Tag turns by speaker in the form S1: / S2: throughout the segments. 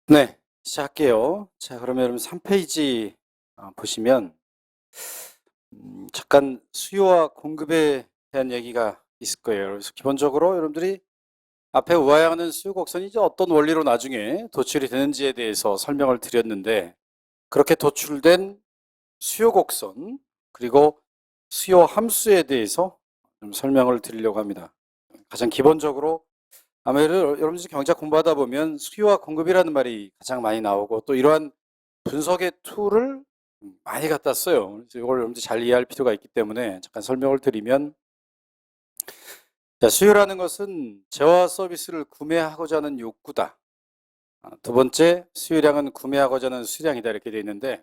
S1: 네, 시작할게요. 자, 그러면 여러분 3페이지 보시면 잠깐 수요와 공급에 대한 얘기가 있을 거예요. 그래서 기본적으로 여러분들이 앞에 우아양하는 수요 곡선이 이제 어떤 원리로 나중에 도출이 되는지에 대해서 설명을 드렸는데, 그렇게 도출된 수요 곡선 그리고 수요 함수에 대해서 좀 설명을 드리려고 합니다. 가장 기본적으로 아마 여러분들이 경제학 공부하다 보면 수요와 공급이라는 말이 가장 많이 나오고, 또 이러한 분석의 툴을 많이 갖다 써요. 그래서 이걸 여러분들이 잘 이해할 필요가 있기 때문에 잠깐 설명을 드리면, 자, 수요라는 것은 재화 서비스를 구매하고자 하는 욕구다. 두 번째, 수요량은 구매하고자 하는 수량이다, 이렇게 되어 있는데,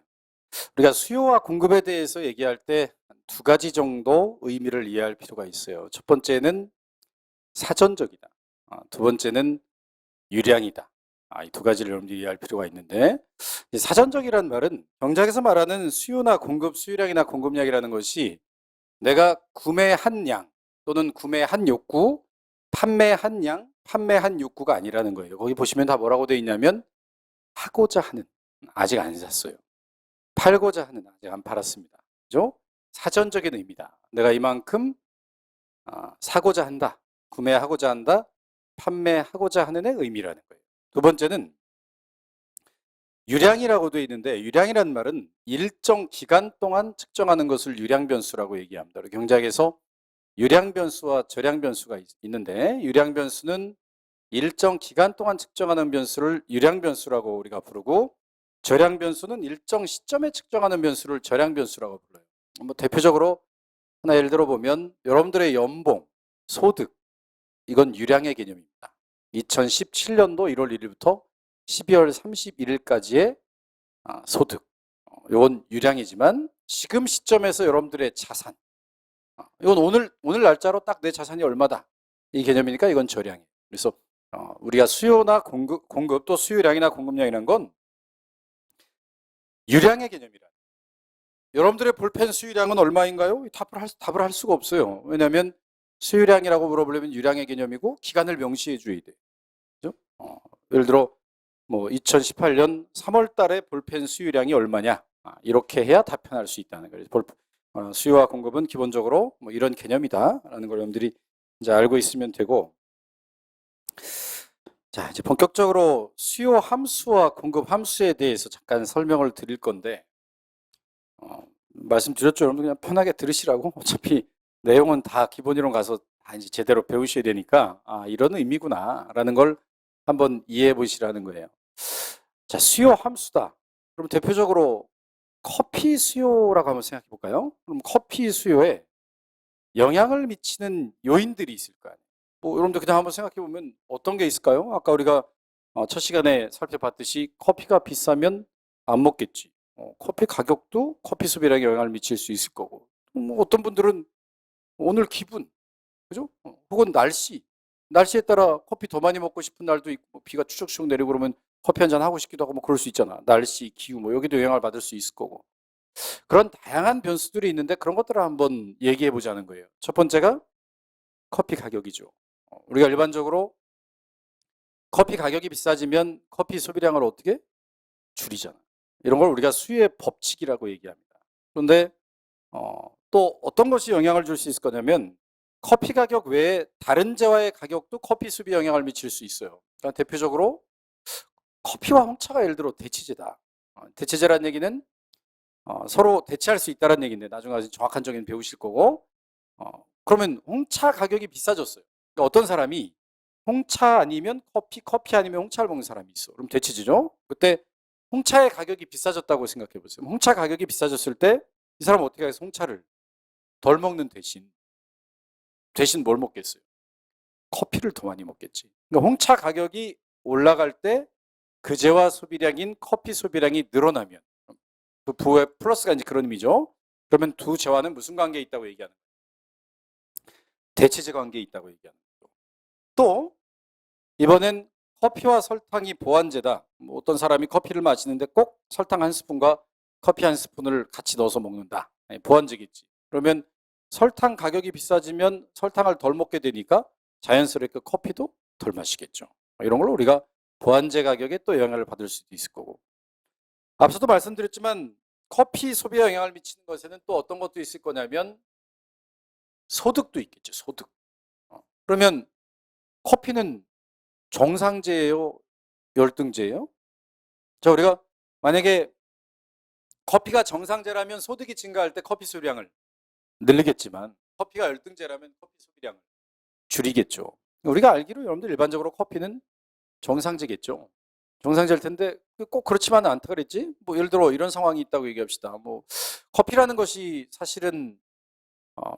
S1: 우리가 수요와 공급에 대해서 얘기할 때 두 가지 정도 의미를 이해할 필요가 있어요. 첫 번째는 사전적이다. 두 번째는 유량이다. 이 두 가지를 여러분들이 이해할 필요가 있는데, 사전적이라는 말은 경제학에서 말하는 수요나 공급, 수요량이나 공급량이라는 것이 내가 구매한 양 또는 구매한 욕구, 판매한 양, 판매한 욕구가 아니라는 거예요. 거기 보시면 다 뭐라고 되어 있냐면 하고자 하는, 아직 안 샀어요. 팔고자 하는, 아직 안 팔았습니다. 그죠? 사전적인 의미다. 내가 이만큼 사고자 한다, 구매하고자 한다, 판매하고자 하는의 의미라는 거예요. 두 번째는 유량이라고 되어 있는데, 유량이라는 말은 일정 기간 동안 측정하는 것을 유량 변수라고 얘기합니다. 경제학에서 유량 변수와 저량 변수가 있는데, 유량 변수는 일정 기간 동안 측정하는 변수를 유량 변수라고 우리가 부르고, 저량 변수는 일정 시점에 측정하는 변수를 저량 변수라고 불러요. 뭐 대표적으로 하나 예를 들어 보면 여러분들의 연봉, 소득, 이건 유량의 개념입니다. 2017년도 1월 1일부터 12월 31일까지의 소득, 이건 유량이지만 지금 시점에서 여러분들의 자산, 이건 오늘 날짜로 딱 내 자산이 얼마다, 이 개념이니까 이건 저량이에요. 그래서 우리가 수요나 공급 또 수요량이나 공급량이라는 건 유량의 개념이라. 여러분들의 볼펜 수요량은 얼마인가요? 답을 할 수가 없어요. 왜냐하면 수요량이라고 물어보려면 유량의 개념이고 기간을 명시해 줘야 돼요. 그죠? 예를 들어 뭐 2018년 3월 달에 볼펜 수요량이 얼마냐, 이렇게 해야 답변할 수 있다는 거예요. 수요와 공급은 기본적으로 뭐 이런 개념이다라는 걸 여러분들이 이제 알고 있으면 되고, 자, 이제 본격적으로 수요 함수와 공급 함수에 대해서 잠깐 설명을 드릴 건데, 말씀드렸죠. 여러분 그냥 편하게 들으시라고. 어차피 내용은 다 기본이론 가서 다 이제 제대로 배우셔야 되니까, 이런 의미구나라는 걸 한번 이해해 보시라는 거예요. 자, 수요 함수다. 그럼 대표적으로 커피 수요라고 한번 생각해 볼까요? 그럼 커피 수요에 영향을 미치는 요인들이 있을 거 아니에요. 뭐 여러분들 그냥 한번 생각해 보면 어떤 게 있을까요? 아까 우리가 첫 시간에 살펴봤듯이 커피가 비싸면 안 먹겠지. 커피 가격도 커피 소비량에 영향을 미칠 수 있을 거고. 뭐 어떤 분들은 오늘 기분, 그죠? 혹은 날씨에 따라 커피 더 많이 먹고 싶은 날도 있고, 뭐 비가 추적추적 내리고 그러면 커피 한 잔 하고 싶기도 하고, 뭐 그럴 수 있잖아. 날씨, 기후, 뭐 여기도 영향을 받을 수 있을 거고. 그런 다양한 변수들이 있는데 그런 것들을 한번 얘기해 보자는 거예요. 첫 번째가 커피 가격이죠. 우리가 일반적으로 커피 가격이 비싸지면 커피 소비량을 어떻게 줄이잖아. 이런 걸 우리가 수요의 법칙이라고 얘기합니다. 그런데 또 어떤 것이 영향을 줄 수 있을 거냐면, 커피 가격 외에 다른 재화의 가격도 커피 수비에 영향을 미칠 수 있어요. 그러니까 대표적으로 커피와 홍차가 예를 들어 대체제다. 대체제라는 얘기는 서로 대체할 수 있다는 얘기인데, 나중에 정확한 정의는 배우실 거고, 그러면 홍차 가격이 비싸졌어요. 그러니까 어떤 사람이 홍차 아니면 커피 아니면 홍차를 먹는 사람이 있어. 그럼 대체제죠. 그때 홍차의 가격이 비싸졌다고 생각해 보세요. 홍차 가격이 비싸졌을 때 이 사람은 어떻게 해서 홍차를 덜 먹는 대신 뭘 먹겠어요? 커피를 더 많이 먹겠지. 그러니까 홍차 가격이 올라갈 때 그 재화 소비량인 커피 소비량이 늘어나면, 그 부의 플러스가 이제 그런 의미죠. 그러면 두 재화는 무슨 관계에 있다고 얘기하는 거예요? 대체제 관계에 있다고 얘기하는 거죠. 또 이번엔 커피와 설탕이 보완제다. 뭐 어떤 사람이 커피를 마시는데 꼭 설탕 한 스푼과 커피 한 스푼을 같이 넣어서 먹는다. 보완제겠지. 그러면 설탕 가격이 비싸지면 설탕을 덜 먹게 되니까 자연스럽게 커피도 덜 마시겠죠. 이런 걸 우리가 보완제 가격에 또 영향을 받을 수도 있을 거고. 앞서도 말씀드렸지만 커피 소비에 영향을 미치는 것에는 또 어떤 것도 있을 거냐면 소득도 있겠죠. 소득. 그러면 커피는 정상제예요? 열등제예요? 자, 우리가 만약에 커피가 정상제라면 소득이 증가할 때 커피 소비량을 늘리겠지만 커피가 열등제라면 커피 소비량을 줄이겠죠. 우리가 알기로 여러분들 일반적으로 커피는 정상제겠죠. 정상제일 텐데 꼭 그렇지만은 않다 그랬지? 뭐 예를 들어 이런 상황이 있다고 얘기합시다. 뭐 커피라는 것이 사실은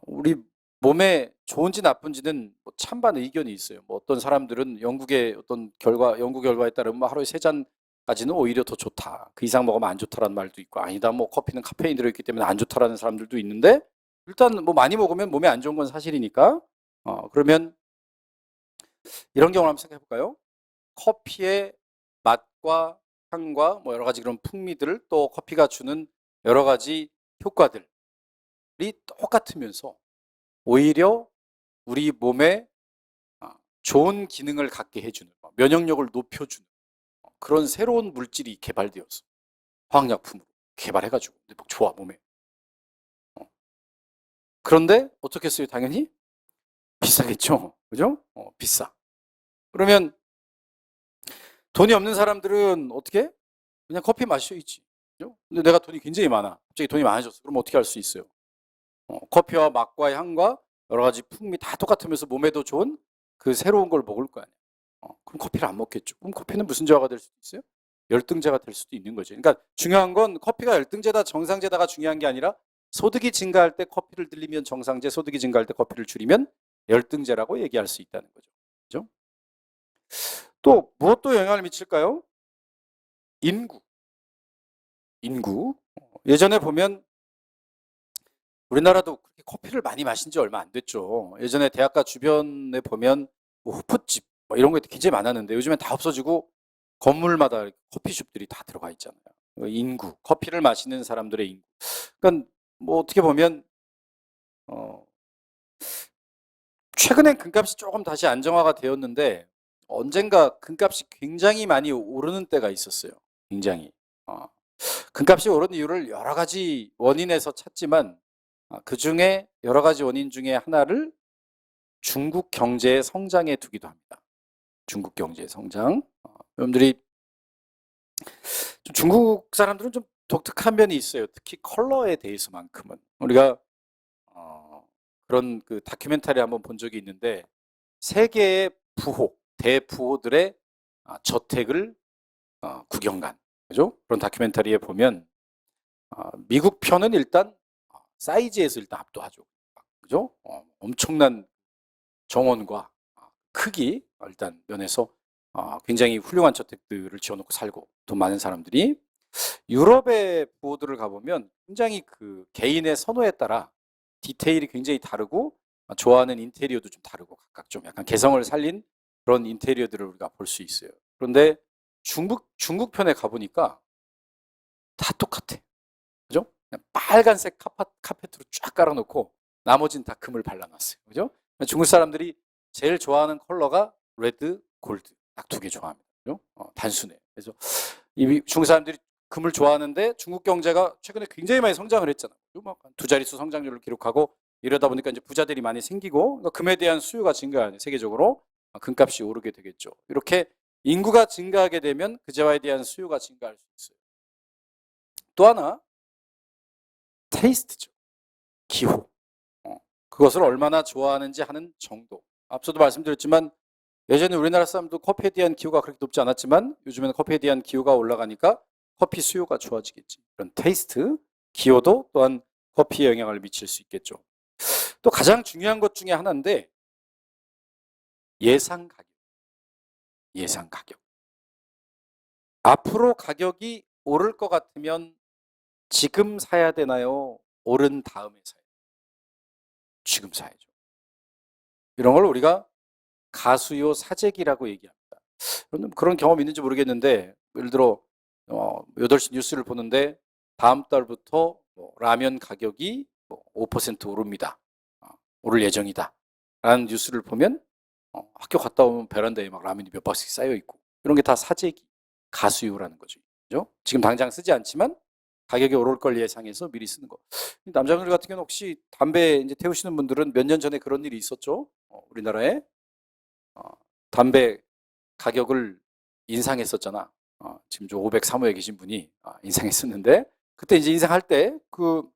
S1: 우리 몸에 좋은지 나쁜지는 뭐 찬반 의견이 있어요. 뭐 어떤 사람들은 영국의 어떤 연구 결과에 따르면 뭐 하루에 3잔까지는 오히려 더 좋다. 그 이상 먹으면 안 좋다라는 말도 있고, 아니다, 뭐 커피는 카페인 들어있기 때문에 안 좋다라는 사람들도 있는데, 일단 뭐 많이 먹으면 몸에 안 좋은 건 사실이니까. 그러면 이런 경우를 한번 생각해 볼까요? 커피의 맛과 향과 뭐 여러 가지 그런 풍미들을, 또 커피가 주는 여러 가지 효과들이 똑같으면서 오히려 우리 몸에 좋은 기능을 갖게 해주는, 면역력을 높여주는 그런 새로운 물질이 개발되었어. 화학약품으로 개발해가지고. 근데 막 좋아, 몸에. 그런데 어떻게 써요? 당연히 비싸겠죠. 그죠? 비싸. 그러면 돈이 없는 사람들은 어떻게? 그냥 커피 마셔야지. 그죠? 근데 내가 돈이 굉장히 많아. 갑자기 돈이 많아졌어. 그럼 어떻게 할 수 있어요? 커피와 맛과 향과 여러 가지 풍미 다 똑같으면서 몸에도 좋은 그 새로운 걸 먹을 거 아니에요. 그럼 커피를 안 먹겠죠. 그럼 커피는 무슨 제화가 될 수도 있어요? 열등제가 될 수도 있는 거죠. 그러니까 중요한 건 커피가 열등제다 정상제다가 중요한 게 아니라 소득이 증가할 때 커피를 늘리면 정상제, 소득이 증가할 때 커피를 줄이면 열등제라고 얘기할 수 있다는 거죠. 그죠? 또 무엇도 영향을 미칠까요? 인구. 인구. 예전에 보면 우리나라도 그렇게 커피를 많이 마신 지 얼마 안 됐죠. 예전에 대학가 주변에 보면 뭐 호프집 뭐 이런 거 굉장히 많았는데 요즘엔 다 없어지고 건물마다 커피숍들이 다 들어가 있잖아요. 인구, 커피를 마시는 사람들의 인구. 그러니까 뭐 어떻게 보면 어, 최근엔 금값이 조금 다시 안정화가 되었는데 언젠가 금값이 굉장히 많이 오르는 때가 있었어요. 굉장히. 어, 금값이 오른 이유를 여러 가지 원인에서 찾지만 그 중에 여러 가지 원인 중에 하나를 중국 경제의 성장에 두기도 합니다. 중국 경제의 성장. 여러분들이 중국 사람들은 좀 독특한 면이 있어요. 특히 컬러에 대해서만큼은. 우리가 그런 그 다큐멘터리 한번 본 적이 있는데 세계의 부호, 대부호들의 저택을 구경 간, 그죠? 그런 다큐멘터리에 보면 미국 편은 일단 사이즈에서 일단 압도하죠. 그죠? 엄청난 정원과 크기 일단 면에서 굉장히 훌륭한 저택들을 지어놓고 살고 돈 많은 사람들이 유럽의 부호들을 가보면 굉장히 그 개인의 선호에 따라 디테일이 굉장히 다르고 좋아하는 인테리어도 좀 다르고 각각 좀 약간 개성을 살린 그런 인테리어들을 우리가 볼 수 있어요. 그런데 중국 편에 가보니까 다 똑같아. 그죠? 그냥 빨간색 카펫으로 쫙 깔아놓고 나머지는 다 금을 발라놨어요. 그죠? 중국 사람들이 제일 좋아하는 컬러가 레드, 골드 딱 두 개 좋아합니다. 그죠? 단순해. 그래서 이 중국 사람들이 금을 좋아하는데 중국 경제가 최근에 굉장히 많이 성장을 했잖아요. 두 자릿수 성장률을 기록하고 이러다 보니까 이제 부자들이 많이 생기고 그러니까 금에 대한 수요가 증가하는 세계적으로 금값이 오르게 되겠죠. 이렇게 인구가 증가하게 되면 그 재화에 대한 수요가 증가할 수 있어요. 또 하나 테이스트죠. 기호. 그것을 얼마나 좋아하는지 하는 정도. 앞서도 말씀드렸지만 예전에 우리나라 사람도 커피에 대한 기호가 그렇게 높지 않았지만 요즘에는 커피에 대한 기호가 올라가니까 커피 수요가 좋아지겠지. 그런 테이스트, 기호도 또한 커피에 영향을 미칠 수 있겠죠. 또 가장 중요한 것 중에 하나인데 예상 가격. 예상 가격. 앞으로 가격이 오를 것 같으면 지금 사야 되나요? 오른 다음에 사야 되나요? 지금 사야죠. 이런 걸 우리가 가수요 사재기라고 얘기합니다. 그런 경험 있는지 모르겠는데 예를 들어 8시 뉴스를 보는데 다음 달부터 뭐 라면 가격이 뭐 5% 오릅니다. 오를 예정이다. 라는 뉴스를 보면 학교 갔다 오면 베란다에 막 라면이 몇 박스씩 쌓여 있고 이런 게 다 사재기, 가수요라는 거죠. 그죠? 지금 당장 쓰지 않지만 가격이 오를 걸 예상해서 미리 쓰는 거. 남자분들 같은 경우는 혹시 담배 이제 태우시는 분들은 몇 년 전에 그런 일이 있었죠? 우리나라에 어, 담배 가격을 인상했었잖아. 지금 저 503호에 계신 분이 인상했었는데 그때 이제 인상할 때 그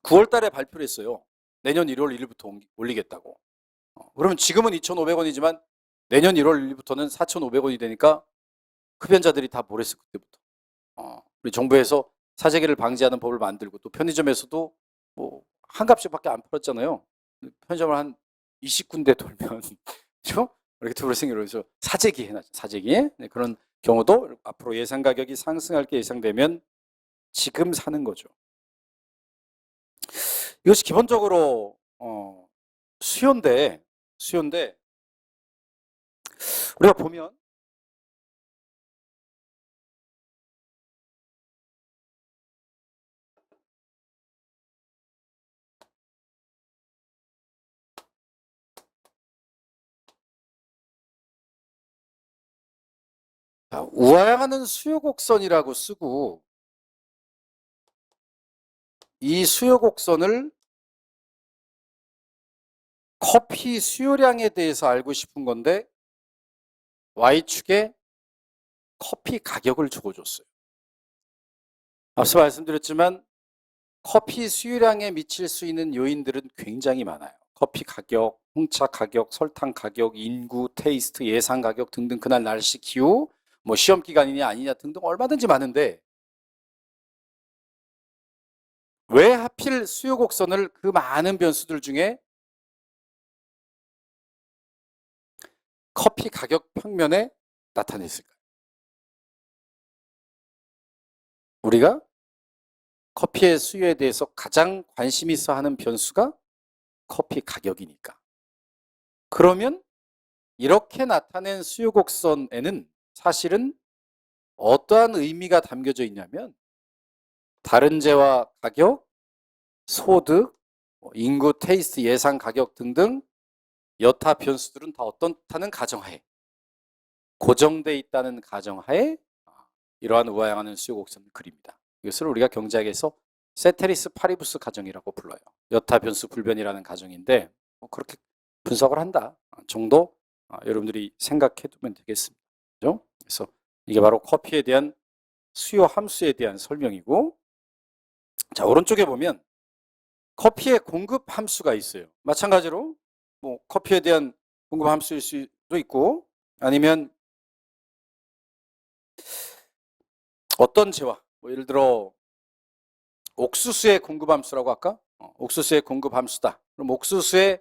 S1: 9월 달에 발표를 했어요. 내년 1월 1일부터 올리겠다고. 그러면 지금은 2,500원이지만 내년 1월 1일부터는 4,500원이 되니까 흡연자들이 다 뭐랬어 그때부터. 우리 정부에서 사재기를 방지하는 법을 만들고 또 편의점에서도 뭐 한 값씩밖에 안 팔았잖아요. 편의점을 한 20군데 돌면 그렇죠? 이렇게 두을 생겨서 사재기 해놨죠. 사재기. 네, 그런 경우도 앞으로 예상 가격이 상승할 게 예상되면 지금 사는 거죠. 이것이 기본적으로 수요인데 우리가 보면 우아향하는 수요 곡선이라고 쓰고 이 수요 곡선을 커피 수요량에 대해서 알고 싶은 건데 Y축에 커피 가격을 적어줬어요. 앞서 말씀드렸지만 커피 수요량에 미칠 수 있는 요인들은 굉장히 많아요. 커피 가격, 홍차 가격, 설탕 가격, 인구, 테이스트, 예상 가격 등등 그날 날씨 기후, 뭐 시험 기간이냐 아니냐 등등 얼마든지 많은데 왜 하필 수요 곡선을 그 많은 변수들 중에 커피 가격 평면에 나타냈을까요? 우리가 커피의 수요에 대해서 가장 관심 있어 하는 변수가 커피 가격이니까. 그러면 이렇게 나타낸 수요 곡선에는 사실은 어떠한 의미가 담겨져 있냐면 다른 재화 가격, 소득, 인구, 테이스트, 예상 가격 등등 여타 변수들은 다 어떻다는 가정하에 고정돼 있다는 가정하에 이러한 우아향하는 수요 곡선을 그립니다. 이것을 우리가 경제학에서 세테리스 파리부스 가정이라고 불러요. 여타 변수 불변이라는 가정인데 그렇게 분석을 한다 정도 여러분들이 생각해 두면 되겠습니다. 그죠? 그래서 이게 바로 커피에 대한 수요 함수에 대한 설명이고 자 오른쪽에 보면 커피의 공급 함수가 있어요. 마찬가지로 뭐 커피에 대한 공급 함수일 수도 있고 아니면 어떤 재화 뭐 예를 들어 옥수수의 공급 함수라고 할까? 옥수수의 공급 함수다. 그럼 옥수수의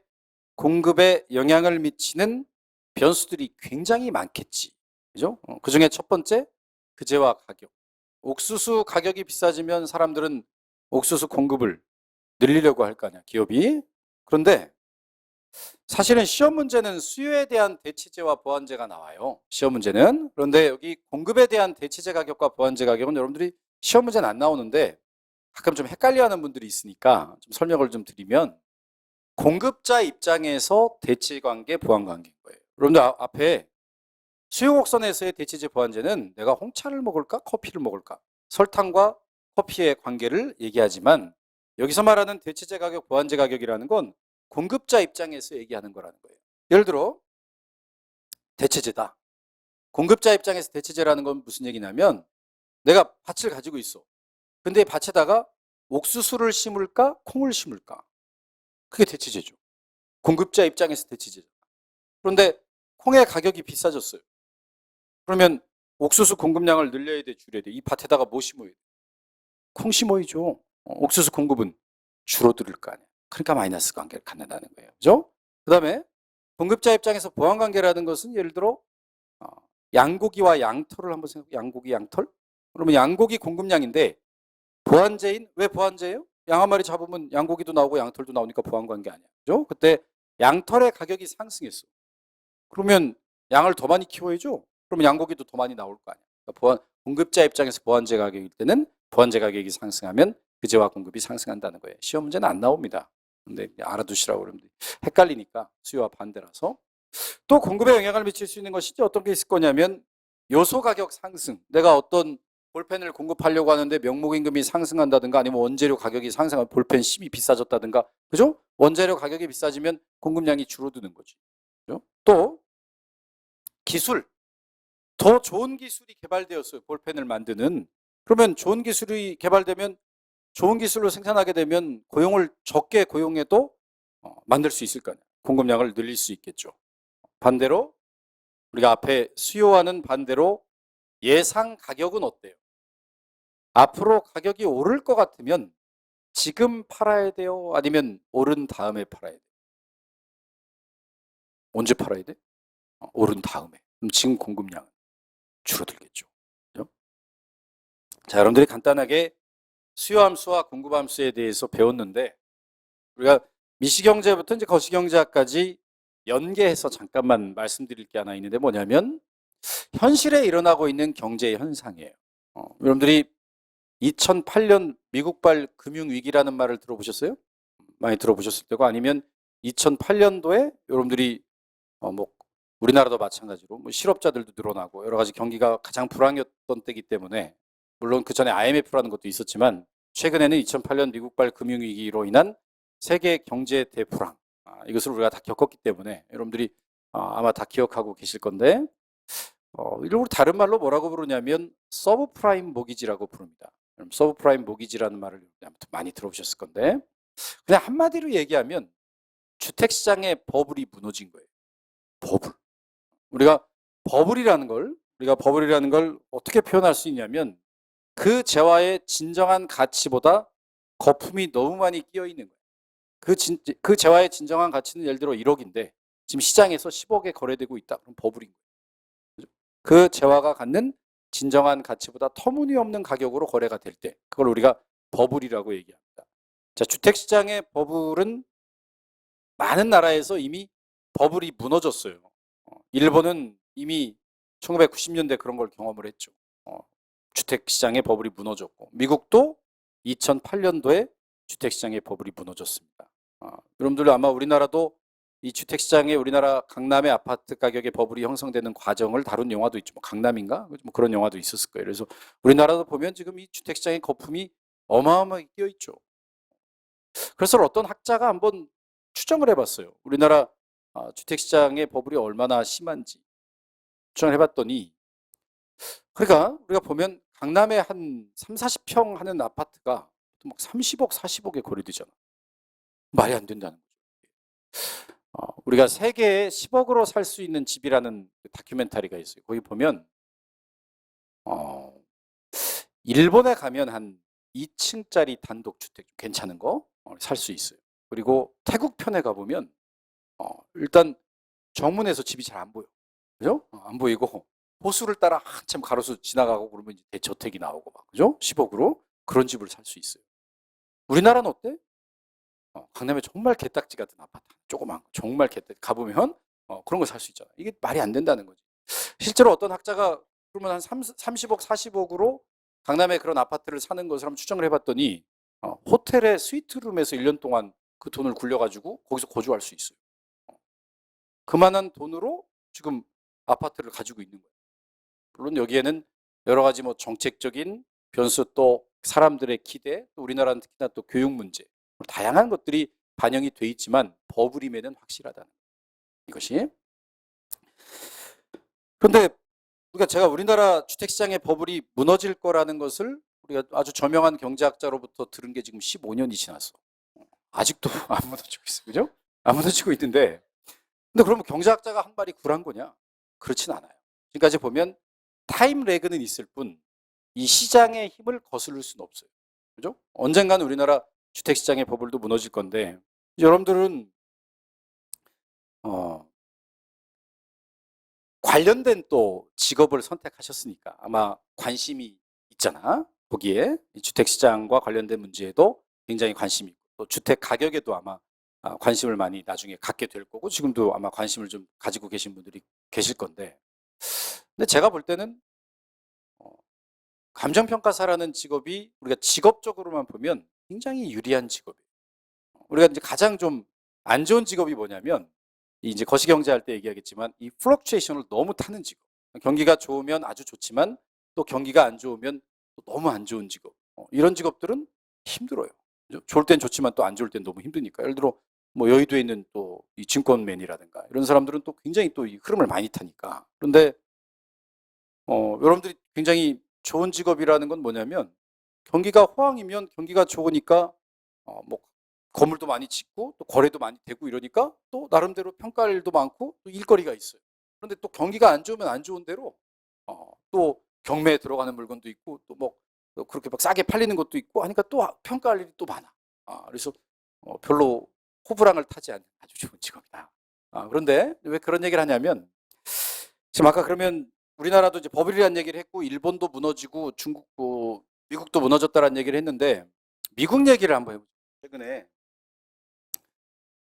S1: 공급에 영향을 미치는 변수들이 굉장히 많겠지. 그죠? 그 중에 첫 번째, 그제와 가격. 옥수수 가격이 비싸지면 사람들은 옥수수 공급을 늘리려고 할 거 아니야, 기업이. 그런데 사실은 시험 문제는 수요에 대한 대체재와 보완재가 나와요. 시험 문제는. 그런데 여기 공급에 대한 대체재 가격과 보완재 가격은 여러분들이 시험 문제는 안 나오는데 가끔 좀 헷갈려하는 분들이 있으니까 좀 설명을 좀 드리면 공급자 입장에서 대체 관계, 보완 관계인 거예요. 여러분들 앞에 수요 곡선에서의 대체재 보완재는 내가 홍차를 먹을까, 커피를 먹을까, 설탕과 커피의 관계를 얘기하지만 여기서 말하는 대체재 가격, 보완재 가격이라는 건 공급자 입장에서 얘기하는 거라는 거예요. 예를 들어 대체재다. 공급자 입장에서 대체재라는 건 무슨 얘기냐면 내가 밭을 가지고 있어. 근데 밭에다가 옥수수를 심을까, 콩을 심을까? 그게 대체재죠. 공급자 입장에서 대체재죠. 그런데 콩의 가격이 비싸졌어요. 그러면 옥수수 공급량을 늘려야 돼, 줄여야 돼. 이 밭에다가 뭐 심어야 돼? 콩 심어야죠. 옥수수 공급은 줄어들 거 아니야. 그러니까 마이너스 관계를 갖는다는 거예요. 그죠? 그 다음에 공급자 입장에서 보완 관계라는 것은 예를 들어 양고기와 양털을 한번 생각해. 양고기, 양털? 그러면 양고기 공급량인데 보완재인 왜 보완재예요? 양 한 마리 잡으면 양고기도 나오고 양털도 나오니까 보완 관계 아니야. 그죠? 그때 양털의 가격이 상승했어. 그러면 양을 더 많이 키워야죠. 그러면 양고기도 더 많이 나올 거 아니야. 그러니까 공급자 입장에서 보완재 가격일 때는 보완재 가격이 상승하면 그제와 공급이 상승한다는 거예요. 시험 문제는 안 나옵니다. 근데 알아두시라고 그러면 헷갈리니까 수요와 반대라서 또 공급에 영향을 미칠 수 있는 것이 어떤 게 있을 거냐면 요소 가격 상승. 내가 어떤 볼펜을 공급하려고 하는데 명목임금이 상승한다든가 아니면 원재료 가격이 상승하면 볼펜 심이 비싸졌다든가. 그죠? 원재료 가격이 비싸지면 공급량이 줄어드는 거지. 그죠? 또 기술. 더 좋은 기술이 개발되었어요. 볼펜을 만드는. 그러면 좋은 기술이 개발되면 좋은 기술로 생산하게 되면 고용을 적게 고용해도 만들 수 있을 거 아니에요. 공급량을 늘릴 수 있겠죠. 반대로 우리가 앞에 수요와는 반대로 예상 가격은 어때요? 앞으로 가격이 오를 것 같으면 지금 팔아야 돼요? 아니면 오른 다음에 팔아야 돼요? 언제 팔아야 돼? 오른 다음에. 그럼 지금 공급량은 줄어들겠죠. 그죠? 자, 여러분들이 간단하게 수요함수와 공급함수에 대해서 배웠는데 우리가 미시경제부터 이제 거시경제학까지 연계해서 잠깐만 말씀드릴 게 하나 있는데 뭐냐면 현실에 일어나고 있는 경제 현상이에요. 여러분들이 2008년 미국발 금융위기라는 말을 들어보셨어요? 많이 들어보셨을 테고 아니면 2008년도에 여러분들이 뭐 우리나라도 마찬가지로 뭐 실업자들도 늘어나고 여러 가지 경기가 가장 불황이었던 때이기 때문에 물론 그 전에 IMF라는 것도 있었지만 최근에는 2008년 미국발 금융위기로 인한 세계 경제 대불황 이것을 우리가 다 겪었기 때문에 여러분들이 아마 다 기억하고 계실 건데 이걸 다른 말로 뭐라고 부르냐면 서브프라임 모기지라고 부릅니다. 서브프라임 모기지라는 말을 아무튼 많이 들어보셨을 건데 그냥 한마디로 얘기하면 주택시장의 버블이 무너진 거예요. 버블. 우리가 버블이라는 걸 어떻게 표현할 수 있냐면 그 재화의 진정한 가치보다 거품이 너무 많이 끼어 있는 거예요. 그 재화의 진정한 가치는 예를 들어 1억인데 지금 시장에서 10억에 거래되고 있다. 그럼 버블인 거예요. 그 재화가 갖는 진정한 가치보다 터무니없는 가격으로 거래가 될 때 그걸 우리가 버블이라고 얘기합니다. 자, 주택시장의 버블은 많은 나라에서 이미 버블이 무너졌어요. 일본은 이미 1990년대 그런 걸 경험을 했죠. 주택시장의 버블이 무너졌고 미국도 2008년도에 주택시장의 버블이 무너졌습니다. 여러분들 아마 우리나라도 이 주택시장에 우리나라 강남의 아파트 가격의 버블이 형성되는 과정을 다룬 영화도 있죠. 뭐 강남인가? 뭐 그런 영화도 있었을 거예요. 그래서 우리나라도 보면 지금 이 주택시장의 거품이 어마어마하게 끼어 있죠. 그래서 어떤 학자가 한번 추정을 해봤어요. 우리나라 주택시장의 버블이 얼마나 심한지 추정을 해봤더니 그러니까 우리가 보면 강남에 한 3, 40평 하는 아파트가 막 30억, 40억에 거래되잖아. 말이 안 된다는 거죠. 우리가 세계에 10억으로 살 수 있는 집이라는 다큐멘터리가 있어요. 거기 보면 일본에 가면 한 2층짜리 단독 주택 괜찮은 거 살 수 있어요. 그리고 태국 편에 가보면 일단 정문에서 집이 잘 안 보여. 그죠? 안 보이고 호수를 따라 한참 가로수 지나가고 그러면 이제 대저택이 나오고 막 그죠? 10억으로 그런 집을 살 수 있어요. 우리나라는 어때? 강남에 정말 개딱지 같은 아파트 조그만 거 정말 개딱지 가보면 그런 거 살 수 있잖아. 이게 말이 안 된다는 거지. 실제로 어떤 학자가 그러면 한 30억, 40억으로 강남에 그런 아파트를 사는 것을 한번 추정을 해봤더니 호텔의 스위트룸에서 1년 동안 그 돈을 굴려가지고 거기서 거주할 수 있어요. 그만한 돈으로 지금 아파트를 가지고 있는 거예요. 물론 여기에는 여러 가지 뭐 정책적인 변수 또 사람들의 기대, 또 우리나라는 특히나 또 교육 문제, 다양한 것들이 반영이 돼 있지만 버블임에는 확실하다는 이것이. 그런데 제가 우리나라 주택시장의 버블이 무너질 거라는 것을 우리가 아주 저명한 경제학자로부터 들은 게 지금 15년이 지났어. 아직도 안 무너지고 있어, 그죠? 안 무너지고 있는데, 근데 그러면 경제학자가 한 말이 굴한 거냐? 그렇진 않아요. 지금까지 보면 타임 레그는 있을 뿐 이 시장의 힘을 거스를 수는 없어요. 그죠? 언젠가는 우리나라 주택시장의 버블도 무너질 건데 여러분들은 관련된 또 직업을 선택하셨으니까 아마 관심이 있잖아. 거기에 주택시장과 관련된 문제에도 굉장히 관심이 있고 또 주택 가격에도 아마 관심을 많이 나중에 갖게 될 거고 지금도 아마 관심을 좀 가지고 계신 분들이 계실 건데 근데 제가 볼 때는 감정평가사라는 직업이 우리가 직업적으로만 보면 굉장히 유리한 직업이에요. 우리가 이제 가장 좀 안 좋은 직업이 뭐냐면 이제 거시경제 할 때 얘기하겠지만 이 플럭추에이션을 너무 타는 직업. 경기가 좋으면 아주 좋지만 또 경기가 안 좋으면 또 너무 안 좋은 직업. 이런 직업들은 힘들어요. 그죠? 좋을 땐 좋지만 또 안 좋을 땐 너무 힘드니까. 예를 들어 뭐 여의도에 있는 또 이 증권맨이라든가 이런 사람들은 또 굉장히 또 이 흐름을 많이 타니까. 그런데 여러분들이 굉장히 좋은 직업이라는 건 뭐냐면 경기가 호황이면 경기가 좋으니까 뭐 건물도 많이 짓고 또 거래도 많이 되고 이러니까 또 나름대로 평가할 일도 많고 또 일거리가 있어요. 그런데 또 경기가 안 좋으면 안 좋은 대로 또 경매에 들어가는 물건도 있고 또 뭐 그렇게 막 싸게 팔리는 것도 있고 하니까 또 평가할 일이 또 많아. 그래서 별로 호불항을 타지 않는 아주 좋은 직업이다. 그런데 왜 그런 얘기를 하냐면 지금 아까 그러면 우리나라도 이제 버블이라는 얘기를 했고 일본도 무너지고 중국도 미국도 무너졌다라는 얘기를 했는데 미국 얘기를 한번 해보죠. 최근에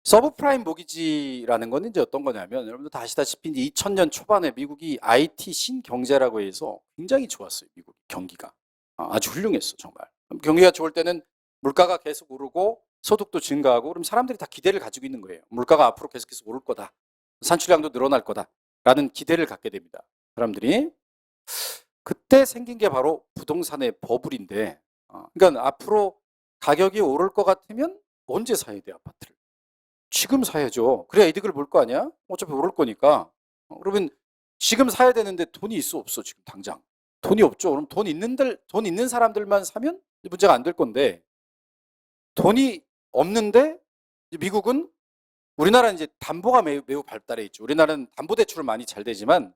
S1: 서브프라임 모기지라는 건 이제 어떤 거냐면 여러분들 다 아시다시피 2000년 초반에 미국이 IT 신경제라고 해서 굉장히 좋았어요. 미국 경기가 아주 훌륭했어 정말. 경기가 좋을 때는 물가가 계속 오르고 소득도 증가하고 그럼 사람들이 다 기대를 가지고 있는 거예요. 물가가 앞으로 계속해서 오를 거다. 산출량도 늘어날 거다라는 기대를 갖게 됩니다. 사람들이 그때 생긴 게 바로 부동산의 버블인데 그러니까 앞으로 가격이 오를 것 같으면 언제 사야 돼 아파트를? 지금 사야죠. 그래야 이득을 볼 거 아니야? 어차피 오를 거니까. 그러면 지금 사야 되는데 돈이 있어 없어 지금 당장. 돈이 없죠. 그럼 돈 있는 사람들만 사면 문제가 안 될 건데 돈이 없는데 미국은 우리나라는 이제 담보가 매우 발달해 있죠. 우리나라는 담보대출은 많이 잘 되지만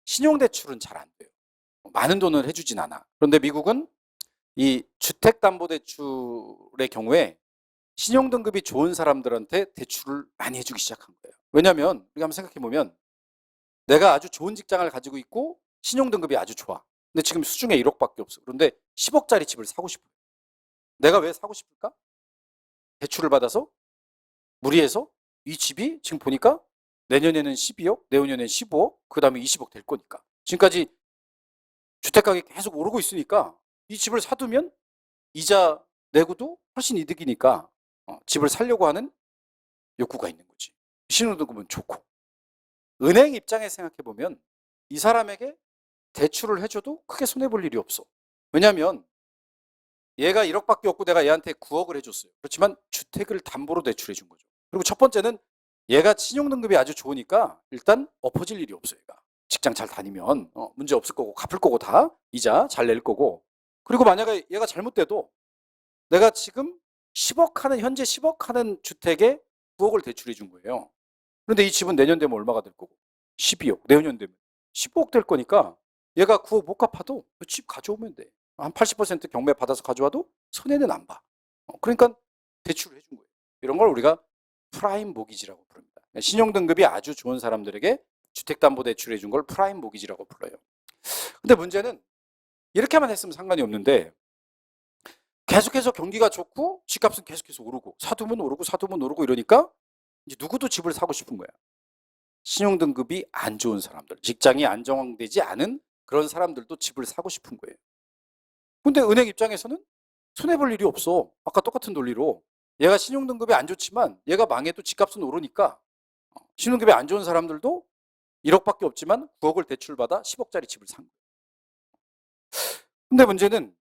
S1: 신용대출은 잘 안 돼요. 많은 돈을 해주진 않아. 그런데 미국은 이 주택담보대출의 경우에 신용등급이 좋은 사람들한테 대출을 많이 해주기 시작한 거예요. 왜냐하면 우리가 한번 생각해보면 내가 아주 좋은 직장을 가지고 있고 신용등급이 아주 좋아. 근데 지금 수중에 1억밖에 없어. 그런데 10억짜리 집을 사고 싶어요. 내가 왜 사고 싶을까? 대출을 받아서 무리해서 이 집이 지금 보니까 내년에는 12억, 내후년에는 15억, 그 다음에 20억 될 거니까. 지금까지 주택가격이 계속 오르고 있으니까 이 집을 사두면 이자 내고도 훨씬 이득이니까 집을 사려고 하는 욕구가 있는 거지. 신용등급은 좋고. 은행 입장에 생각해보면 이 사람에게 대출을 해줘도 크게 손해볼 일이 없어. 왜냐하면 얘가 1억밖에 없고 내가 얘한테 9억을 해줬어요. 그렇지만 주택을 담보로 대출해 준 거죠. 그리고 첫 번째는 얘가 신용등급이 아주 좋으니까 일단 엎어질 일이 없어요. 얘가. 직장 잘 다니면 문제 없을 거고 갚을 거고 다 이자 잘 낼 거고. 그리고 만약에 얘가 잘못돼도 내가 지금 10억 하는 현재 10억 하는 주택에 9억을 대출해 준 거예요. 그런데 이 집은 내년 되면 얼마가 될 거고 12억, 내후년 되면 15억 될 거니까 얘가 9억 못 갚아도 집 가져오면 돼. 한 80% 경매 받아서 가져와도 손해는 안 봐. 그러니까 대출을 해준 거예요. 이런 걸 우리가 프라임 모기지라고 부릅니다. 신용등급이 아주 좋은 사람들에게 주택담보대출 해준 걸 프라임 모기지라고 불러요. 근데 문제는 이렇게만 했으면 상관이 없는데 계속해서 경기가 좋고 집값은 계속해서 오르고 사두면 오르고 사두면 오르고 이러니까 이제 누구도 집을 사고 싶은 거야. 신용등급이 안 좋은 사람들, 직장이 안정되지 않은 그런 사람들도 집을 사고 싶은 거예요. 근데 은행 입장에서는 손해볼 일이 없어. 아까 똑같은 논리로 얘가 신용등급이 안 좋지만 얘가 망해도 집값은 오르니까 신용등급이 안 좋은 사람들도 1억밖에 없지만 9억을 대출받아 10억짜리 집을 산 거예요. 근데 문제는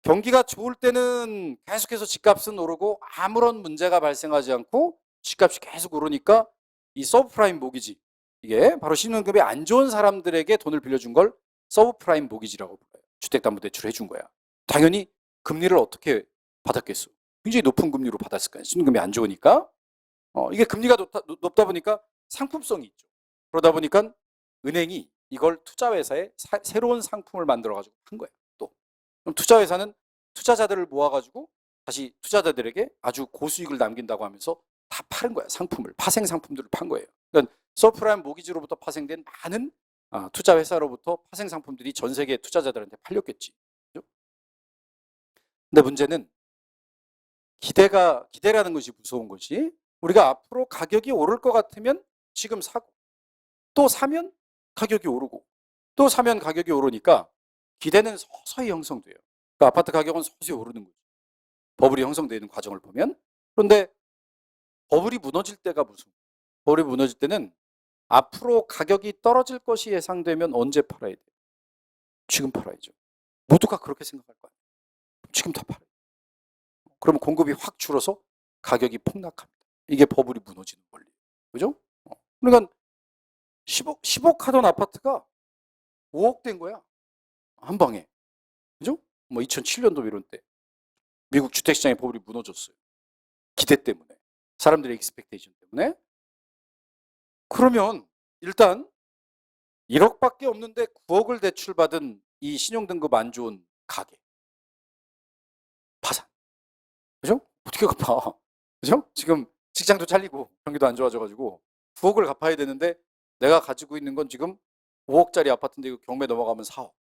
S1: 경기가 좋을 때는 계속해서 집값은 오르고 아무런 문제가 발생하지 않고 집값이 계속 오르니까 이 서브프라임 모기지, 이게 바로 신용등급이 안 좋은 사람들에게 돈을 빌려준 걸 서브프라임 모기지라고 불러요. 주택담보대출을 해준 거야. 당연히 금리를 어떻게 받았겠어? 굉장히 높은 금리로 받았을 거야. 신용등급이 안 좋으니까. 이게 금리가 높다 보니까 상품성이 있죠. 그러다 보니까 은행이 이걸 투자회사에 새로운 상품을 만들어가지고 판 거야. 또 그럼 투자회사는 투자자들을 모아가지고 다시 투자자들에게 아주 고수익을 남긴다고 하면서 다 파는 거야. 상품을, 파생 상품들을 판 거예요. 그러니까 서프라임 모기지로부터 파생된 많은 투자 회사로부터 파생 상품들이 전 세계 투자자들한테 팔렸겠지. 그죠? 근데 문제는 기대라는 것이 무서운 것이, 우리가 앞으로 가격이 오를 것 같으면 지금 사고, 또 사면 가격이 오르고, 또 사면 가격이 오르니까 기대는 서서히 형성돼요. 그러니까 아파트 가격은 서서히 오르는 거죠. 버블이 형성되는 과정을 보면. 그런데 버블이 무너질 때가 무슨? 버블이 무너질 때는 앞으로 가격이 떨어질 것이 예상되면 언제 팔아야 돼요? 지금 팔아야죠. 모두가 그렇게 생각할 거예요. 지금 다 팔아요. 그러면 공급이 확 줄어서 가격이 폭락합니다. 이게 버블이 무너지는 원리예요. 그죠? 그러니까 10억 하던 아파트가 5억 된 거야. 한 방에. 그죠? 뭐 2007년도 이런 때. 미국 주택시장의 버블이 무너졌어요. 기대 때문에. 사람들의 익스펙테이션 때문에. 그러면 일단 1억밖에 없는데 9억을 대출받은 이 신용등급 안 좋은 가게. 파산. 그죠? 어떻게 갚아? 그죠? 지금 직장도 잘리고 경기도 안 좋아져가지고 9억을 갚아야 되는데 내가 가지고 있는 건 지금 5억짜리 아파트인데 이거 경매 넘어가면 4억.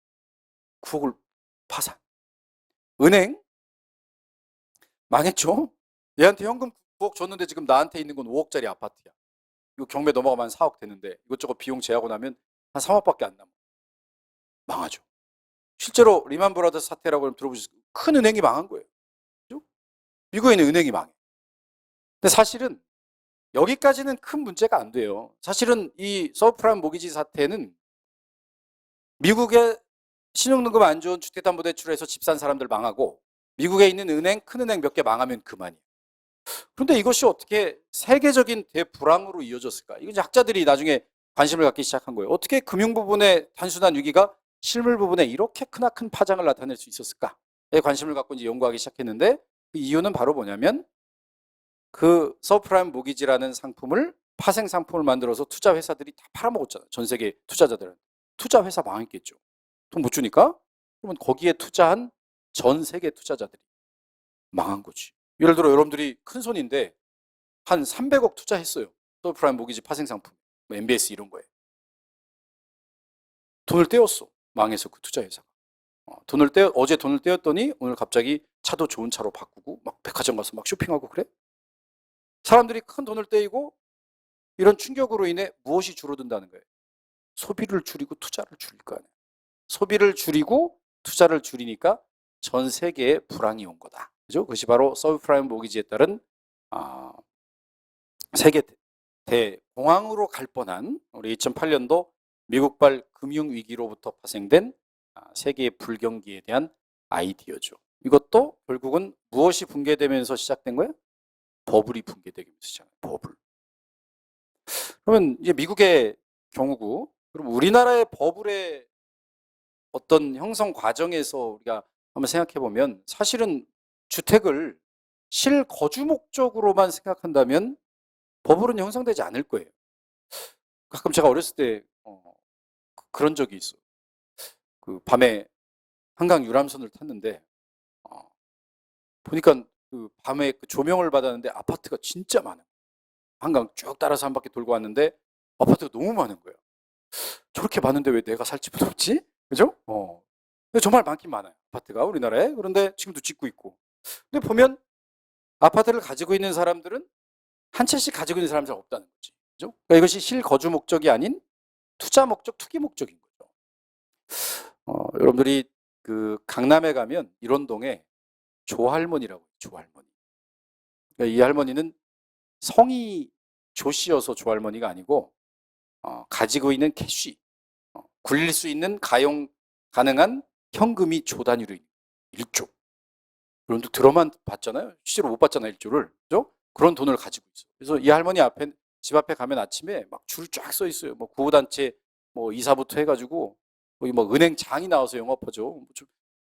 S1: 9억을 파산. 은행 망했죠? 얘한테 현금 9억 줬는데 지금 나한테 있는 건 5억짜리 아파트야. 이거 경매 넘어가면 4억 되는데 이것저것 비용 제하고 나면 한 3억밖에 안 남아. 망하죠. 실제로 리만 브라더스 사태라고 들어보셨어요? 큰 은행이 망한 거예요. 그죠? 미국에 있는 은행이 망해. 근데 사실은 여기까지는 큰 문제가 안 돼요. 사실은 이 서브프라임 모기지 사태는 미국의 신용등급 안 좋은 주택담보대출에서 집 산 사람들 망하고 미국에 있는 은행, 큰 은행 몇 개 망하면 그만이에요. 그런데 이것이 어떻게 세계적인 대불황으로 이어졌을까? 이건 학자들이 나중에 관심을 갖기 시작한 거예요. 어떻게 금융 부분의 단순한 위기가 실물 부분에 이렇게 크나큰 파장을 나타낼 수 있었을까에 관심을 갖고 이제 연구하기 시작했는데 그 이유는 바로 뭐냐면 그 서브프라임 모기지라는 상품을 파생 상품을 만들어서 투자 회사들이 다 팔아먹었잖아요. 전 세계 투자자들은. 투자 회사 망했겠죠. 돈 못 주니까? 그러면 거기에 투자한 전 세계 투자자들이 망한 거지. 예를 들어 여러분들이 큰 손인데 한 300억 투자했어요. 서브프라임 모기지 파생 상품, 뭐 MBS 이런 거에. 돈을 떼었어. 망해서 그 투자 회사가. 어제 돈을 떼었더니 오늘 갑자기 차도 좋은 차로 바꾸고 막 백화점 가서 막 쇼핑하고 그래? 사람들이 큰 돈을 떼이고 이런 충격으로 인해 무엇이 줄어든다는 거예요? 소비를 줄이고 투자를 줄일 거 아니에요. 소비를 줄이고 투자를 줄이니까 전 세계에 불황이 온 거다. 그죠? 그것이 바로 서브프라임 모기지에 따른 세계 대공황으로 갈 뻔한 우리 2008년도 미국발 금융위기로부터 파생된 세계의 불경기에 대한 아이디어죠. 이것도 결국은 무엇이 붕괴되면서 시작된 거예요? 버블이 붕괴되면서 시작된 버블. 그러면 이제 미국의 경우고, 그럼 우리나라의 버블의 어떤 형성 과정에서 우리가 한번 생각해 보면 사실은 주택을 실거주 목적으로만 생각한다면 버블은 형성되지 않을 거예요. 가끔 제가 어렸을 때 그런 적이 있어요. 그 밤에 한강 유람선을 탔는데 보니까 그 밤에 그 조명을 받았는데 아파트가 진짜 많아요. 한강 쭉 따라서 한 바퀴 돌고 왔는데 아파트가 너무 많은 거예요. 저렇게 많은데 왜 내가 살 집은 없지? 그죠? 근데 정말 많긴 많아요. 아파트가 우리나라에. 그런데 지금도 짓고 있고. 근데 보면 아파트를 가지고 있는 사람들은 한 채씩 가지고 있는 사람이 잘 없다는 거지. 그죠? 그러니까 이것이 실거주 목적이 아닌 투자 목적, 투기 목적인 거죠. 여러분들이 그 강남에 가면 일원동에 조할머니라고 해요. 조할머니. 그러니까 이 할머니는 성이 조씨여서 조할머니가 아니고 가지고 있는 캐시, 굴릴 수 있는 가용 가능한 현금이 조 단위로 있는 1조. 여러분도 들어만 봤잖아요. 실제로 못 봤잖아요. 1조를. 그죠? 그런 돈을 가지고 있어요. 그래서 이 할머니 앞에 집 앞에 가면 아침에 막 줄 쫙 써 있어요. 뭐 구호단체 뭐 이사부터 해가지고 거기 뭐 은행장이 나와서 영업하죠.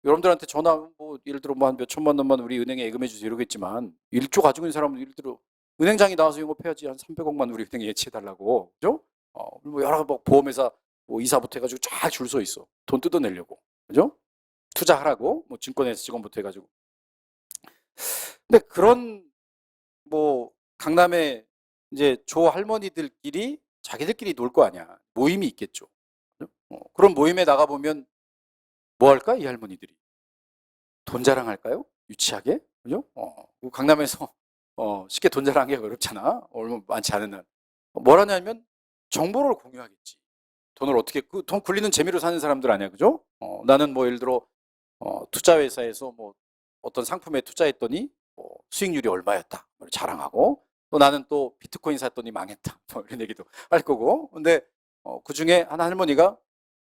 S1: 여러분들한테 전화 뭐 예를 들어 뭐 한 몇 천만 원만 우리 은행에 예금해 주세요 이러겠지만 1조 가지고 있는 사람은 예를 들어 은행장이 나와서 영업해야지 한 300억만 우리 은행에 예치해 달라고. 그죠? 뭐 여러 뭐 보험회사 뭐 이사부터 해가지고 쫙 줄 서 있어. 돈 뜯어내려고. 그죠? 투자하라고 뭐 증권회사 직원부터 해가지고. 근데 그런 뭐 강남에 이제 조 할머니들끼리 자기들끼리 놀 거 아니야. 모임이 있겠죠. 그죠? 그런 모임에 나가 보면 뭐 할까 이 할머니들이? 돈 자랑할까요? 유치하게? 그죠? 강남에서 쉽게 돈 자랑하기가 어렵잖아. 얼마 많지 않은 한. 뭘 하냐면 정보를 공유하겠지. 돈을 어떻게 그 돈 굴리는 재미로 사는 사람들 아니야, 그죠? 나는 뭐 예를 들어 투자 회사에서 뭐 어떤 상품에 투자했더니 수익률이 얼마였다 자랑하고 또 나는 또 비트코인 샀더니 망했다. 뭐 이런 얘기도 할 거고. 근데 그 중에 한 할머니가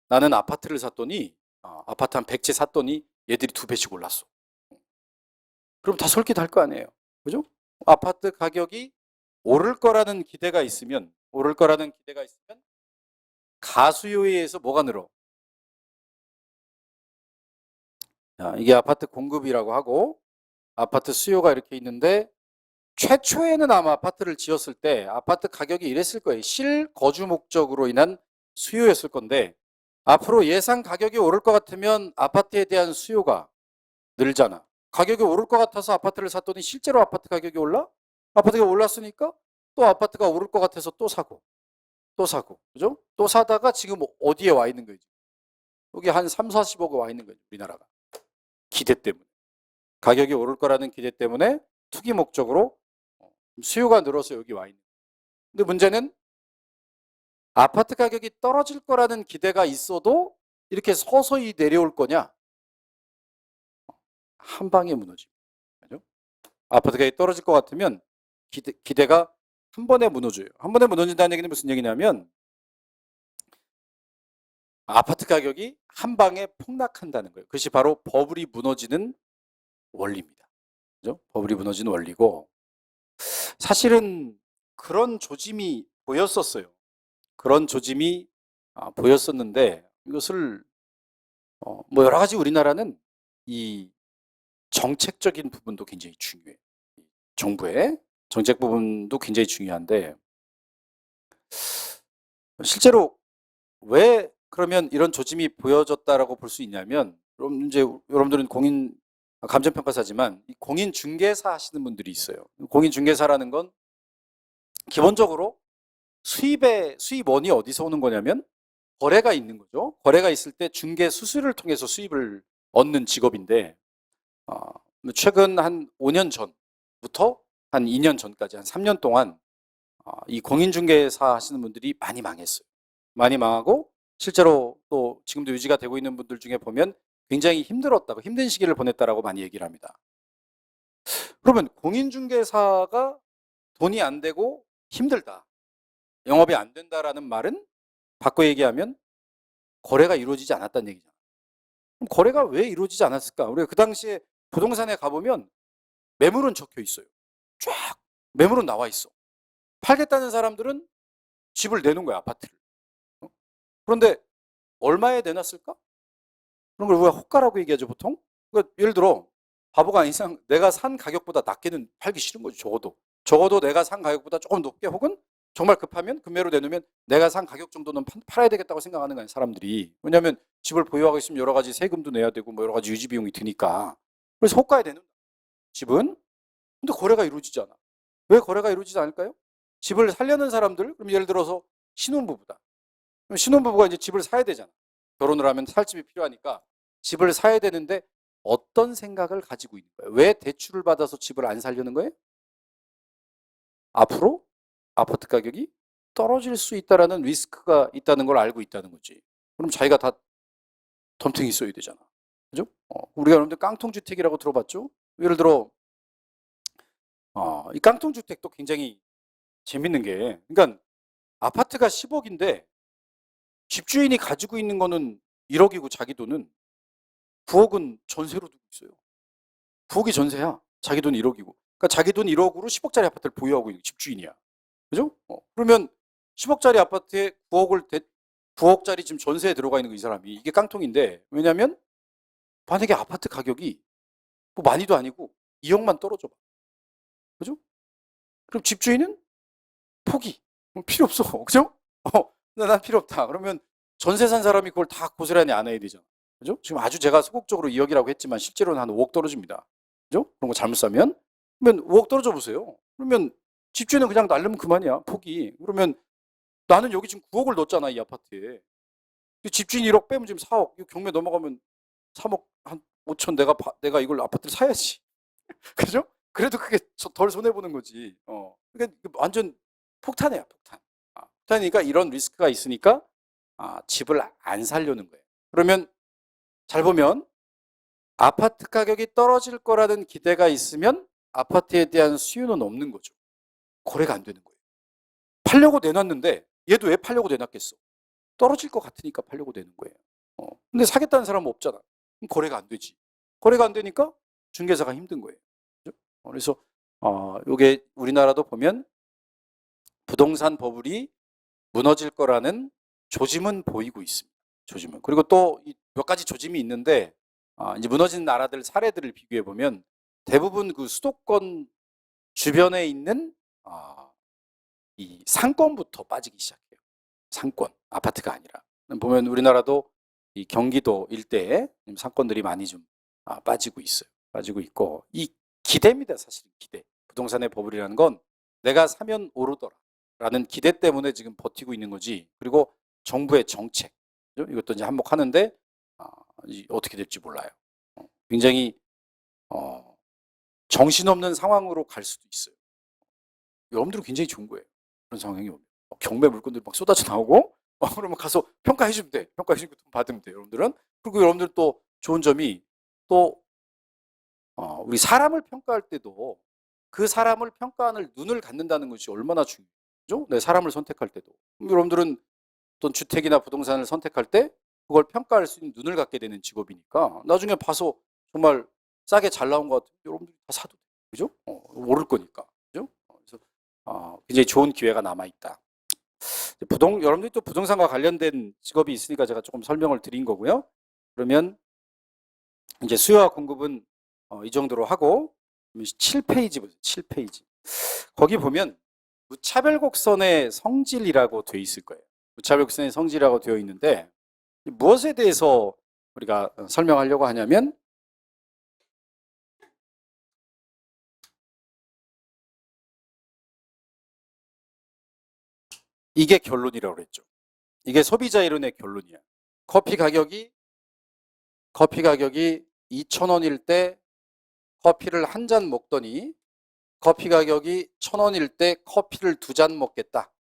S1: 나는 아파트를 샀더니 아파트 한 100채 샀더니 얘들이 2배씩 올랐어. 그럼 다 설계도 할 거 아니에요. 그죠? 아파트 가격이 오를 거라는 기대가 있으면 가수요에 의해서 뭐가 늘어? 자, 이게 아파트 공급이라고 하고 아파트 수요가 이렇게 있는데 최초에는 아마 아파트를 지었을 때 아파트 가격이 이랬을 거예요. 실거주 목적으로 인한 수요였을 건데 앞으로 예상 가격이 오를 것 같으면 아파트에 대한 수요가 늘잖아. 가격이 오를 것 같아서 아파트를 샀더니 실제로 아파트 가격이 올라? 아파트가 올랐으니까 또 아파트가 오를 것 같아서 또 사고 또 사고 그죠? 또 사다가 지금 어디에 와 있는 거지? 여기 한 3, 40억에 와 있는 거죠. 우리나라가. 기대 때문에. 가격이 오를 거라는 기대 때문에 투기 목적으로 수요가 늘어서 여기 와 있는 거예요. 근데 문제는 아파트 가격이 떨어질 거라는 기대가 있어도 이렇게 서서히 내려올 거냐? 한 방에 무너집니다. 그죠? 아파트 가격이 떨어질 것 같으면 기대가 한 번에 무너져요. 한 번에 무너진다는 얘기는 무슨 얘기냐면 아파트 가격이 한 방에 폭락한다는 거예요. 그것이 바로 버블이 무너지는 원리입니다. 그죠? 버블이 무너지는 원리고 사실은 그런 조짐이 보였었어요. 그런 조짐이 보였었는데 이것을 뭐 여러 가지 우리나라는 이 정책적인 부분도 굉장히 중요해요. 정부의 정책 부분도 굉장히 중요한데 실제로 왜 그러면 이런 조짐이 보여졌다라고 볼 수 있냐면 이제 여러분들은 감정평가사지만 이 공인중개사 하시는 분들이 있어요. 공인중개사라는 건 기본적으로 수입원이 어디서 오는 거냐면 거래가 있는 거죠. 거래가 있을 때 중개 수수료를 통해서 수입을 얻는 직업인데 최근 한 5년 전부터 한 2년 전까지 한 3년 동안 이 공인중개사 하시는 분들이 많이 망했어요. 많이 망하고 실제로 또 지금도 유지가 되고 있는 분들 중에 보면 굉장히 힘들었다고 힘든 시기를 보냈다라고 많이 얘기를 합니다. 그러면 공인중개사가 돈이 안 되고 힘들다. 영업이 안 된다라는 말은 바꿔 얘기하면 거래가 이루어지지 않았다는 얘기잖아. 그럼 거래가 왜 이루어지지 않았을까? 우리가 그 당시에 부동산에 가보면 매물은 적혀 있어요. 쫙 매물은 나와 있어. 팔겠다는 사람들은 집을 내놓은 거야, 아파트를. 그런데 얼마에 내놨을까? 그런 걸 우리가 호가라고 얘기하죠, 보통. 그러니까 예를 들어 바보가 아닌 이상 내가 산 가격보다 낮게는 팔기 싫은 거죠, 적어도. 적어도 내가 산 가격보다 조금 높게 혹은 정말 급하면 금매로 내놓으면 내가 산 가격 정도는 팔아야 되겠다고 생각하는 거예요, 사람들이. 왜냐하면 집을 보유하고 있으면 여러 가지 세금도 내야 되고 뭐 여러 가지 유지 비용이 드니까. 그래서 호가에 내는 집은. 근데 거래가 이루어지지 않아. 왜 거래가 이루어지지 않을까요? 집을 살려는 사람들, 그럼 예를 들어서 신혼부부다. 그럼 신혼부부가 이제 집을 사야 되잖아. 결혼을 하면 살 집이 필요하니까 집을 사야 되는데 어떤 생각을 가지고 있는 거예요? 왜 대출을 받아서 집을 안 살려는 거예요? 앞으로 아파트 가격이 떨어질 수 있다라는 리스크가 있다는 걸 알고 있다는 거지. 그럼 자기가 다 덤탱이 써야 되잖아. 그죠? 우리가 여러분들 깡통주택이라고 들어봤죠? 예를 들어 이 깡통주택도 굉장히 재밌는 게 그러니까 아파트가 10억인데 집주인이 가지고 있는 거는 1억이고 자기 돈은 9억은 전세로 두고 있어요. 9억이 전세야. 자기 돈 1억이고. 그러니까 자기 돈 1억으로 10억짜리 아파트를 보유하고 있는 집주인이야. 그죠? 그러면 10억짜리 아파트에 9억짜리 지금 전세에 들어가 있는 거 이 사람이 이게 깡통인데 왜냐면 만약에 아파트 가격이 뭐 많이도 아니고 2억만 떨어져 봐. 그죠? 그럼 집주인은 포기. 필요 없어. 그죠? 난 필요 없다. 그러면 전세 산 사람이 그걸 다 고스란히 안 해야 되잖아. 그죠? 지금 아주 제가 소극적으로 2억이라고 했지만 실제로는 한 5억 떨어집니다. 그죠? 그런 거 잘못 사면. 그러면 5억 떨어져 보세요. 그러면 집주인은 그냥 날르면 그만이야. 포기. 그러면 나는 여기 지금 9억을 넣었잖아, 이 아파트에. 집주인 1억 빼면 지금 4억. 경매 넘어가면 3억 한 5천 내가 이걸 아파트를 사야지. 그죠? 그래도 그게 덜 손해보는 거지. 그러니까 완전 폭탄이야, 폭탄. 폭탄이니까 이런 리스크가 있으니까 집을 안 사려는 거예요. 그러면 잘 보면 아파트 가격이 떨어질 거라는 기대가 있으면 아파트에 대한 수요는 없는 거죠. 거래가 안 되는 거예요. 팔려고 내놨는데 얘도 왜 팔려고 내놨겠어? 떨어질 것 같으니까 팔려고 내는 거예요. 근데 사겠다는 사람은 없잖아. 그럼 거래가 안 되지. 거래가 안 되니까 중개사가 힘든 거예요. 그죠? 그래서 요게 우리나라도 보면 부동산 버블이 무너질 거라는 조짐은 보이고 있습니다. 조짐은. 그리고 또 몇 가지 조짐이 있는데 이제 무너진 나라들 사례들을 비교해 보면 대부분 그 수도권 주변에 있는 이 상권부터 빠지기 시작해요. 상권, 아파트가 아니라. 보면 우리나라도 이 경기도 일대에 상권들이 많이 좀 빠지고 있어요. 빠지고 있고 이 기대입니다. 사실은 기대. 부동산의 버블이라는 건 내가 사면 오르더라라는 기대 때문에 지금 버티고 있는 거지. 그리고 정부의 정책 이것도 이제 한몫하는데 어떻게 될지 몰라요. 굉장히 정신없는 상황으로 갈 수도 있어요. 여러분들은 굉장히 좋은 거예요. 그런 상황이 오면 경매 물건들이 막 쏟아져 나오고 그러면 가서 평가해 주면 돼. 평가해 주고 돈 받으면 돼요. 여러분들은. 그리고 여러분들 또 좋은 점이 또 우리 사람을 평가할 때도 그 사람을 평가하는 눈을 갖는다는 것이 얼마나 중요하죠? 내 사람을 선택할 때도. 여러분들은 어떤 주택이나 부동산을 선택할 때 그걸 평가할 수 있는 눈을 갖게 되는 직업이니까 나중에 봐서 정말 싸게 잘 나온 것 같으면 여러분들이 다 사도 돼요. 그죠? 오를 거니까. 그죠? 그래서 굉장히 좋은 기회가 남아 있다. 여러분들이 또 부동산과 관련된 직업이 있으니까 제가 조금 설명을 드린 거고요. 그러면 이제 수요와 공급은 이 정도로 하고 7페이지 보세요. 7페이지. 거기 보면 무차별곡선의 성질이라고 되어 있을 거예요. 무차별곡선의 성질이라고 되어 있는데 무엇에 대해서 우리가 설명하려고 하냐면 이게 결론이라고 그랬죠. 이게 소비자 이론의 결론이야. 커피 가격이 2,000원일 때 커피를 한 잔 먹더니 커피 가격이 1,000원일 때 커피를 2잔 먹겠다.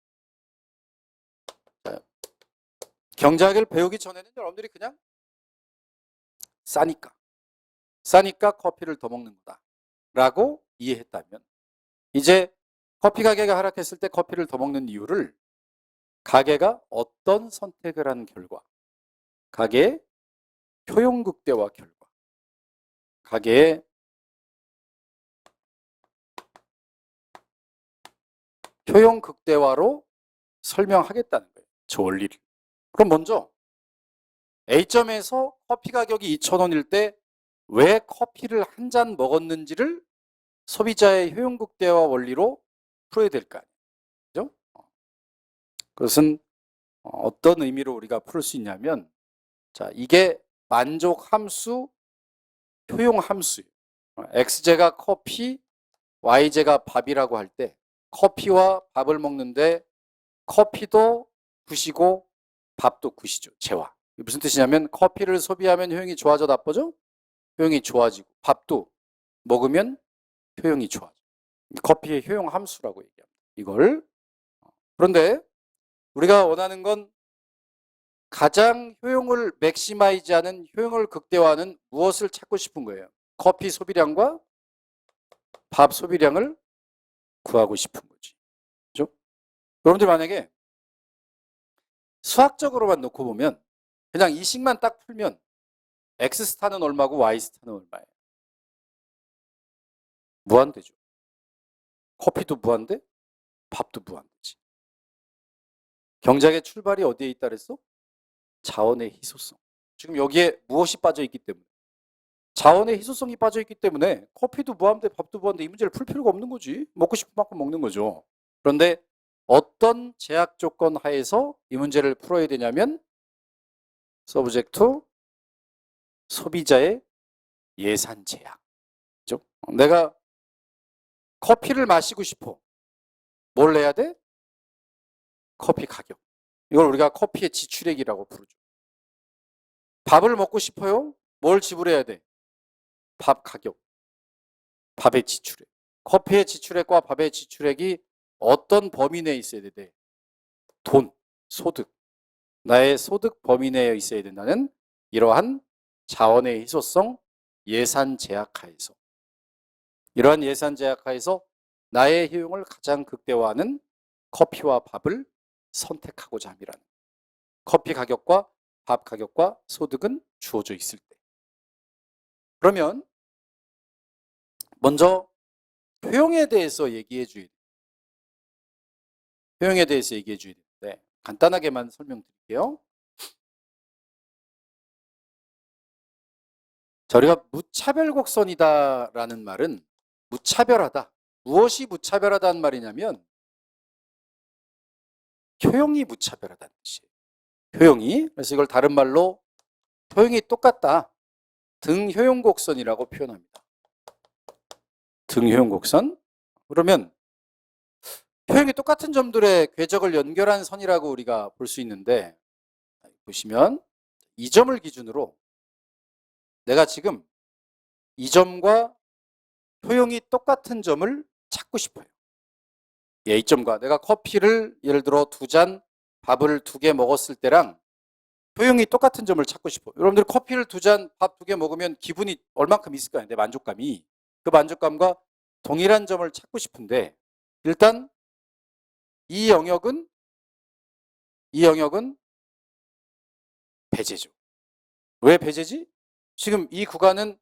S1: 경제학을 배우기 전에는 여러분들이 그냥 싸니까 커피를 더 먹는 거다 라고 이해했다면 이제 커피 가격이 하락했을 때 커피를 더 먹는 이유를 가게가 어떤 선택을 한 결과, 가게의 효용 극대화 결과, 가게의 효용 극대화로 설명하겠다는 거예요. 저 원리를. 그럼 먼저 A점에서 커피 가격이 2,000원일 때 왜 커피를 한 잔 먹었는지를 소비자의 효용 극대화 원리로 풀어야 될 거 아니에요. 그죠? 그것은 어떤 의미로 우리가 풀 수 있냐면 자, 이게 만족 함수, 효용 함수예요. x제가 커피, y제가 밥이라고 할 때 커피와 밥을 먹는데 커피도 굿이고 밥도 굿이죠. 재화. 무슨 뜻이냐면 커피를 소비하면 효용이 좋아져 나빠져? 효용이 좋아지고 밥도 먹으면 효용이 좋아져. 커피의 효용 함수라고 얘기합니다. 이걸. 그런데 우리가 원하는 건 가장 효용을 맥시마이즈하는 효용을 극대화하는 무엇을 찾고 싶은 거예요? 커피 소비량과 밥 소비량을 구하고 싶은 거지. 그죠? 여러분들 만약에 수학적으로만 놓고 보면 그냥 이 식만 딱 풀면 X스타는 얼마고 Y스타는 얼마예요? 무한대죠. 커피도 무한대, 밥도 무한대지. 경제학의 출발이 어디에 있다 그랬어? 자원의 희소성. 지금 여기에 무엇이 빠져있기 때문에 자원의 희소성이 빠져있기 때문에 커피도 무한대, 밥도 무한대 이 문제를 풀 필요가 없는 거지. 먹고 싶은 만큼 먹는 거죠. 그런데 어떤 제약 조건 하에서 이 문제를 풀어야 되냐면 서브젝트 소비자의 예산 제약. 그죠? 내가 커피를 마시고 싶어. 뭘 내야 돼? 커피 가격. 이걸 우리가 커피의 지출액이라고 부르죠. 밥을 먹고 싶어요? 뭘 지불해야 돼? 밥 가격. 밥의 지출액. 커피의 지출액과 밥의 지출액이 어떤 범위 내에 있어야 돼? 돈, 소득. 나의 소득 범위 내에 있어야 된다는 이러한 자원의 희소성 예산 제약하에서 이러한 예산 제약하에서 나의 효용을 가장 극대화하는 커피와 밥을 선택하고자 함이라는. 커피 가격과 밥 가격과 소득은 주어져 있을 때. 그러면 먼저 효용에 대해서 얘기해 줘야 돼요. 효용에 대해서 얘기해 줘야 되는데 간단하게만 설명드릴게요. 자, 우리가 무차별곡선이다라는 말은 무차별하다. 무엇이 무차별하다는 말이냐면 효용이 무차별하다는 뜻이에요. 효용이. 그래서 이걸 다른 말로 효용이 똑같다. 등효용곡선이라고 표현합니다. 등효용곡선. 그러면 효용이 똑같은 점들의 궤적을 연결한 선이라고 우리가 볼 수 있는데 보시면 이 점을 기준으로 내가 지금 이 점과 효용이 똑같은 점을 찾고 싶어요. A점과 내가 커피를 예를 들어 2잔, 밥을 2개 먹었을 때랑 효용이 똑같은 점을 찾고 싶어요. 여러분들 커피를 2잔, 밥 2개 먹으면 기분이 얼만큼 있을까요? 내 만족감이. 그 만족감과 동일한 점을 찾고 싶은데 일단 이 영역은 배제죠. 왜 배제지? 지금 이 구간은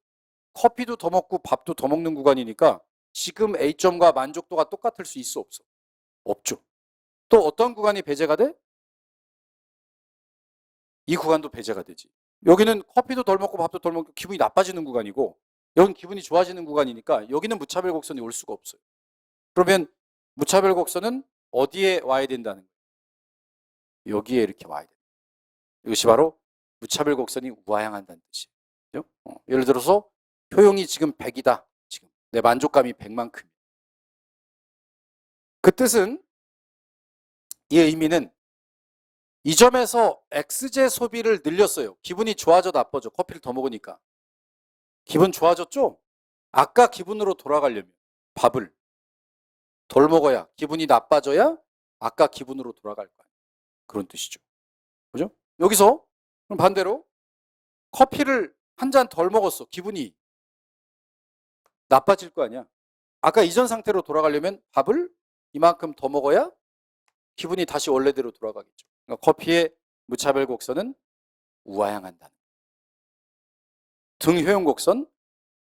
S1: 커피도 더 먹고 밥도 더 먹는 구간이니까 지금 A점과 만족도가 똑같을 수 있어 없어? 없죠. 또 어떤 구간이 배제가 돼? 이 구간도 배제가 되지. 여기는 커피도 덜 먹고 밥도 덜 먹고 기분이 나빠지는 구간이고 여기는 기분이 좋아지는 구간이니까 여기는 무차별 곡선이 올 수가 없어요. 그러면 무차별 곡선은 어디에 와야 된다는 거예요? 여기에 이렇게 와야 돼요. 이것이 바로 무차별 곡선이 우하향한다는 뜻이에요. 예를 들어서 효용이 지금 100이다. 지금 내 만족감이 100만큼. 그 뜻은 이 의미는 이 점에서 X제 소비를 늘렸어요. 기분이 좋아져 나빠져? 커피를 더 먹으니까. 기분 좋아졌죠? 아까 기분으로 돌아가려면 밥을 덜 먹어야 기분이 나빠져야 아까 기분으로 돌아갈 거야. 그런 뜻이죠. 그죠? 여기서 그럼 반대로 커피를 한 잔 덜 먹었어. 기분이 나빠질 거 아니야. 아까 이전 상태로 돌아가려면 밥을 이만큼 더 먹어야 기분이 다시 원래대로 돌아가겠죠. 그러니까 커피의 무차별 곡선은 우하향한다. 등효용 곡선,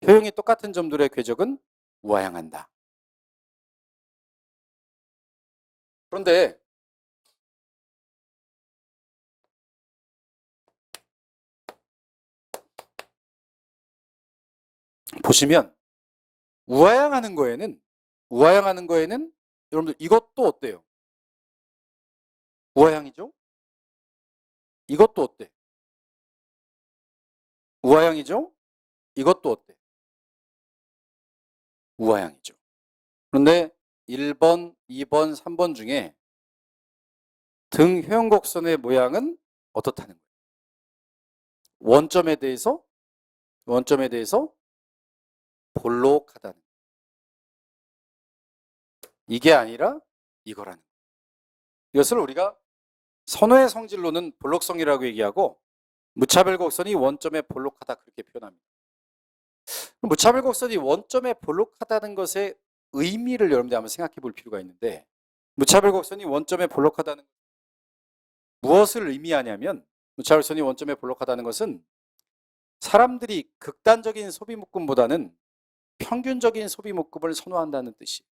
S1: 효용이 똑같은 점들의 궤적은 우하향한다. 그런데 보시면 우하향하는 거에는 여러분들 이것도 어때요? 우하향이죠? 이것도 어때? 우하향이죠? 이것도 어때? 우하향이죠. 그런데 1번, 2번, 3번 중에 등 효용곡선의 모양은 어떻다는 거예요? 원점에 대해서 볼록하다는 거예요. 이게 아니라 이거라는 거예요. 이것을 우리가 선호의 성질로는 볼록성이라고 얘기하고 무차별 곡선이 원점에 볼록하다 그렇게 표현합니다. 무차별 곡선이 원점에 볼록하다는 것의 의미를 여러분들 한번 생각해 볼 필요가 있는데 무차별 곡선이 원점에 볼록하다는 무엇을 의미하냐면 무차별 곡선이 원점에 볼록하다는 것은 사람들이 극단적인 소비 묶음보다는 평균적인 소비 묶음을 선호한다는 뜻이에요.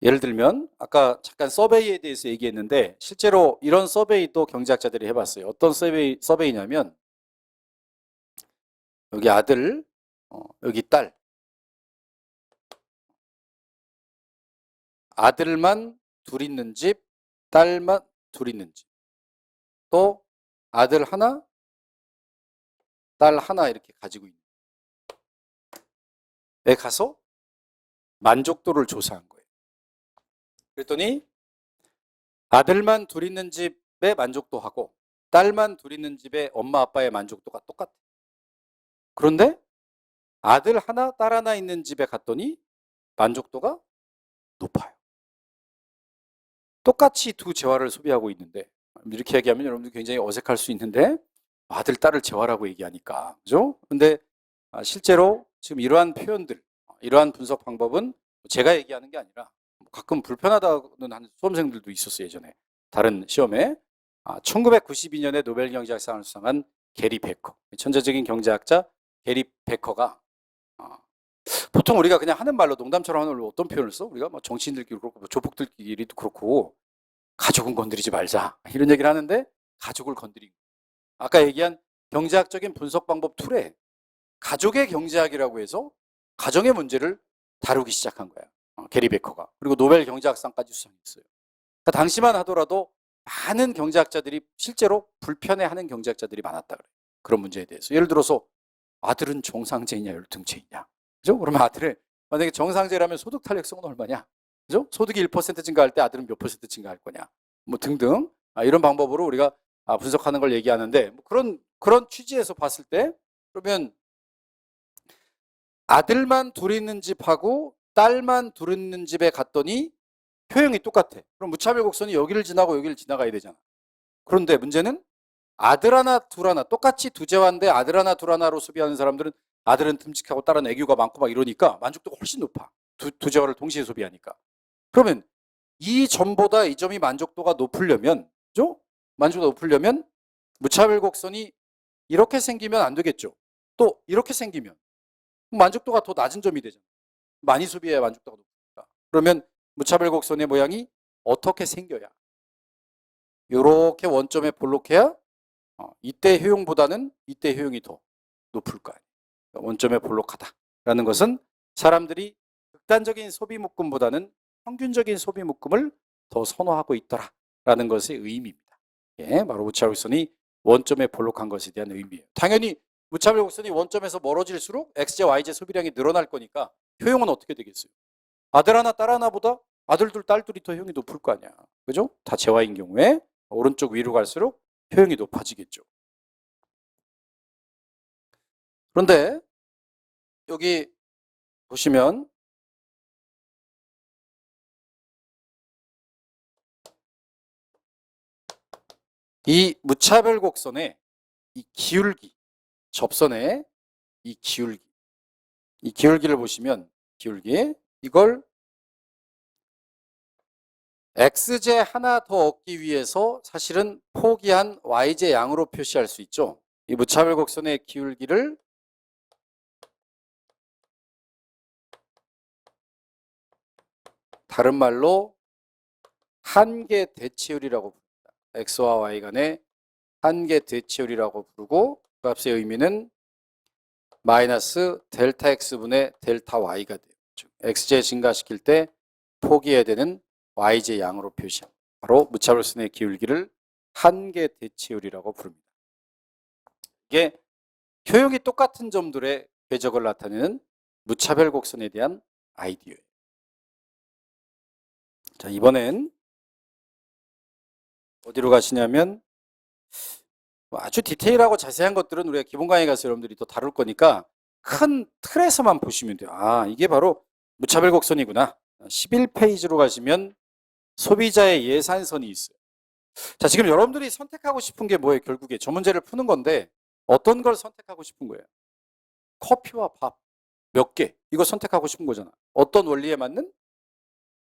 S1: 예를 들면 아까 잠깐 서베이에 대해서 얘기했는데 실제로 이런 서베이도 경제학자들이 해봤어요. 어떤 서베이냐면 여기 아들, 여기 딸. 아들만 둘 있는 집, 딸만 둘 있는 집. 또 아들 하나, 딸 하나 이렇게 가지고 있는 애 가서 만족도를 조사한 거예요. 그랬더니 아들만 둘 있는 집의 만족도하고 딸만 둘 있는 집의 엄마 아빠의 만족도가 똑같아요. 그런데 아들 하나, 딸 하나 있는 집에 갔더니 만족도가 높아요. 똑같이 두 재화를 소비하고 있는데 이렇게 얘기하면 여러분들 굉장히 어색할 수 있는데 아들, 딸을 재화라고 얘기하니까 그죠? 근데 실제로 지금 이러한 표현들 이러한 분석 방법은 제가 얘기하는 게 아니라 가끔 불편하다는 하는 수험생들도 있었어요. 예전에 다른 시험에 1992년에 노벨 경제학상을 수상한 게리 베커, 천재적인 경제학자 게리 베커가 보통 우리가 그냥 하는 말로 농담처럼 하는 말로 어떤 표현을 써? 우리가 뭐 정치인들끼리 그렇고 뭐 조폭들끼리도 그렇고 가족은 건드리지 말자 이런 얘기를 하는데 가족을 건드린 거예요. 아까 얘기한 경제학적인 분석 방법 툴에 가족의 경제학이라고 해서 가정의 문제를 다루기 시작한 거예요. 게리 베커가. 그리고 노벨 경제학상까지 수상했어요. 그러니까 당시만 하더라도 많은 경제학자들이 실제로 불편해하는 경제학자들이 많았다 그래요. 그런 문제에 대해서. 예를 들어서 아들은 정상제이냐 열등제이냐. 그죠? 그러면 아들을 만약에 정상제라면 소득 탄력성은 얼마냐? 그죠? 소득이 1% 증가할 때 아들은 몇 퍼센트 증가할 거냐? 뭐 등등. 이런 방법으로 우리가 분석하는 걸 얘기하는데 뭐 그런 취지에서 봤을 때 그러면 아들만 둘 있는 집하고 딸만 둘 있는 집에 갔더니 효용이 똑같아. 그럼 무차별 곡선이 여기를 지나고 여기를 지나가야 되잖아. 그런데 문제는 아들 하나 둘 하나 똑같이 두 재화인데 아들 하나 둘 하나로 소비하는 사람들은 아들은 듬직하고 딸은 애교가 많고 막 이러니까 만족도가 훨씬 높아. 두 재화를 동시에 소비하니까. 그러면 이 점보다 이 점이 만족도가 높으려면, 그죠? 만족도가 높으려면 무차별 곡선이 이렇게 생기면 안 되겠죠. 또 이렇게 생기면 만족도가 더 낮은 점이 되잖아. 많이 소비해야 만족도가 높으니까. 그러면 무차별 곡선의 모양이 어떻게 생겨야? 이렇게 원점에 볼록해야 이때 효용보다는 이때 효용이 더 높을 거 아니에요. 원점에 볼록하다라는 것은 사람들이 극단적인 소비 묶음보다는 평균적인 소비 묶음을 더 선호하고 있더라라는 것의 의미입니다. 예, 바로 무차별 곡선이 원점에 볼록한 것에 대한 의미예요. 당연히 무차별 곡선이 원점에서 멀어질수록 XJ, YJ 소비량이 늘어날 거니까 효용은 어떻게 되겠어요? 아들 하나, 딸 하나보다 아들 둘, 딸 둘이 더 효용이 높을 거 아니야. 그죠? 다 재화인 경우에 오른쪽 위로 갈수록 효용이 높아지겠죠. 그런데 여기 보시면 이 무차별 곡선의 이 기울기, 접선의 이 기울기를 보시면 기울기 이걸 xj 하나 더 얻기 위해서 사실은 포기한 yj 양으로 표시할 수 있죠. 이 무차별 곡선의 기울기를 다른 말로 한계 대치율이라고 부릅니다. x와 y 간의 한계 대치율이라고 부르고 그 값의 의미는 마이너스 델타 x분의 델타 y가 돼요. 즉 xj 증가시킬 때 포기해야 되는 yj 양으로 표시합니다. 바로 무차별 곡선의 기울기를 한계 대치율이라고 부릅니다. 이게 효용이 똑같은 점들의 궤적을 나타내는 무차별 곡선에 대한 아이디어예요. 자, 이번엔 어디로 가시냐면 아주 디테일하고 자세한 것들은 우리가 기본 강의 가서 여러분들이 또 다룰 거니까 큰 틀에서만 보시면 돼요. 이게 바로 무차별 곡선이구나. 11페이지로 가시면 소비자의 예산선이 있어요. 자, 지금 여러분들이 선택하고 싶은 게 뭐예요? 결국에 저 문제를 푸는 건데 어떤 걸 선택하고 싶은 거예요? 커피와 밥 몇 개 이거 선택하고 싶은 거잖아. 어떤 원리에 맞는?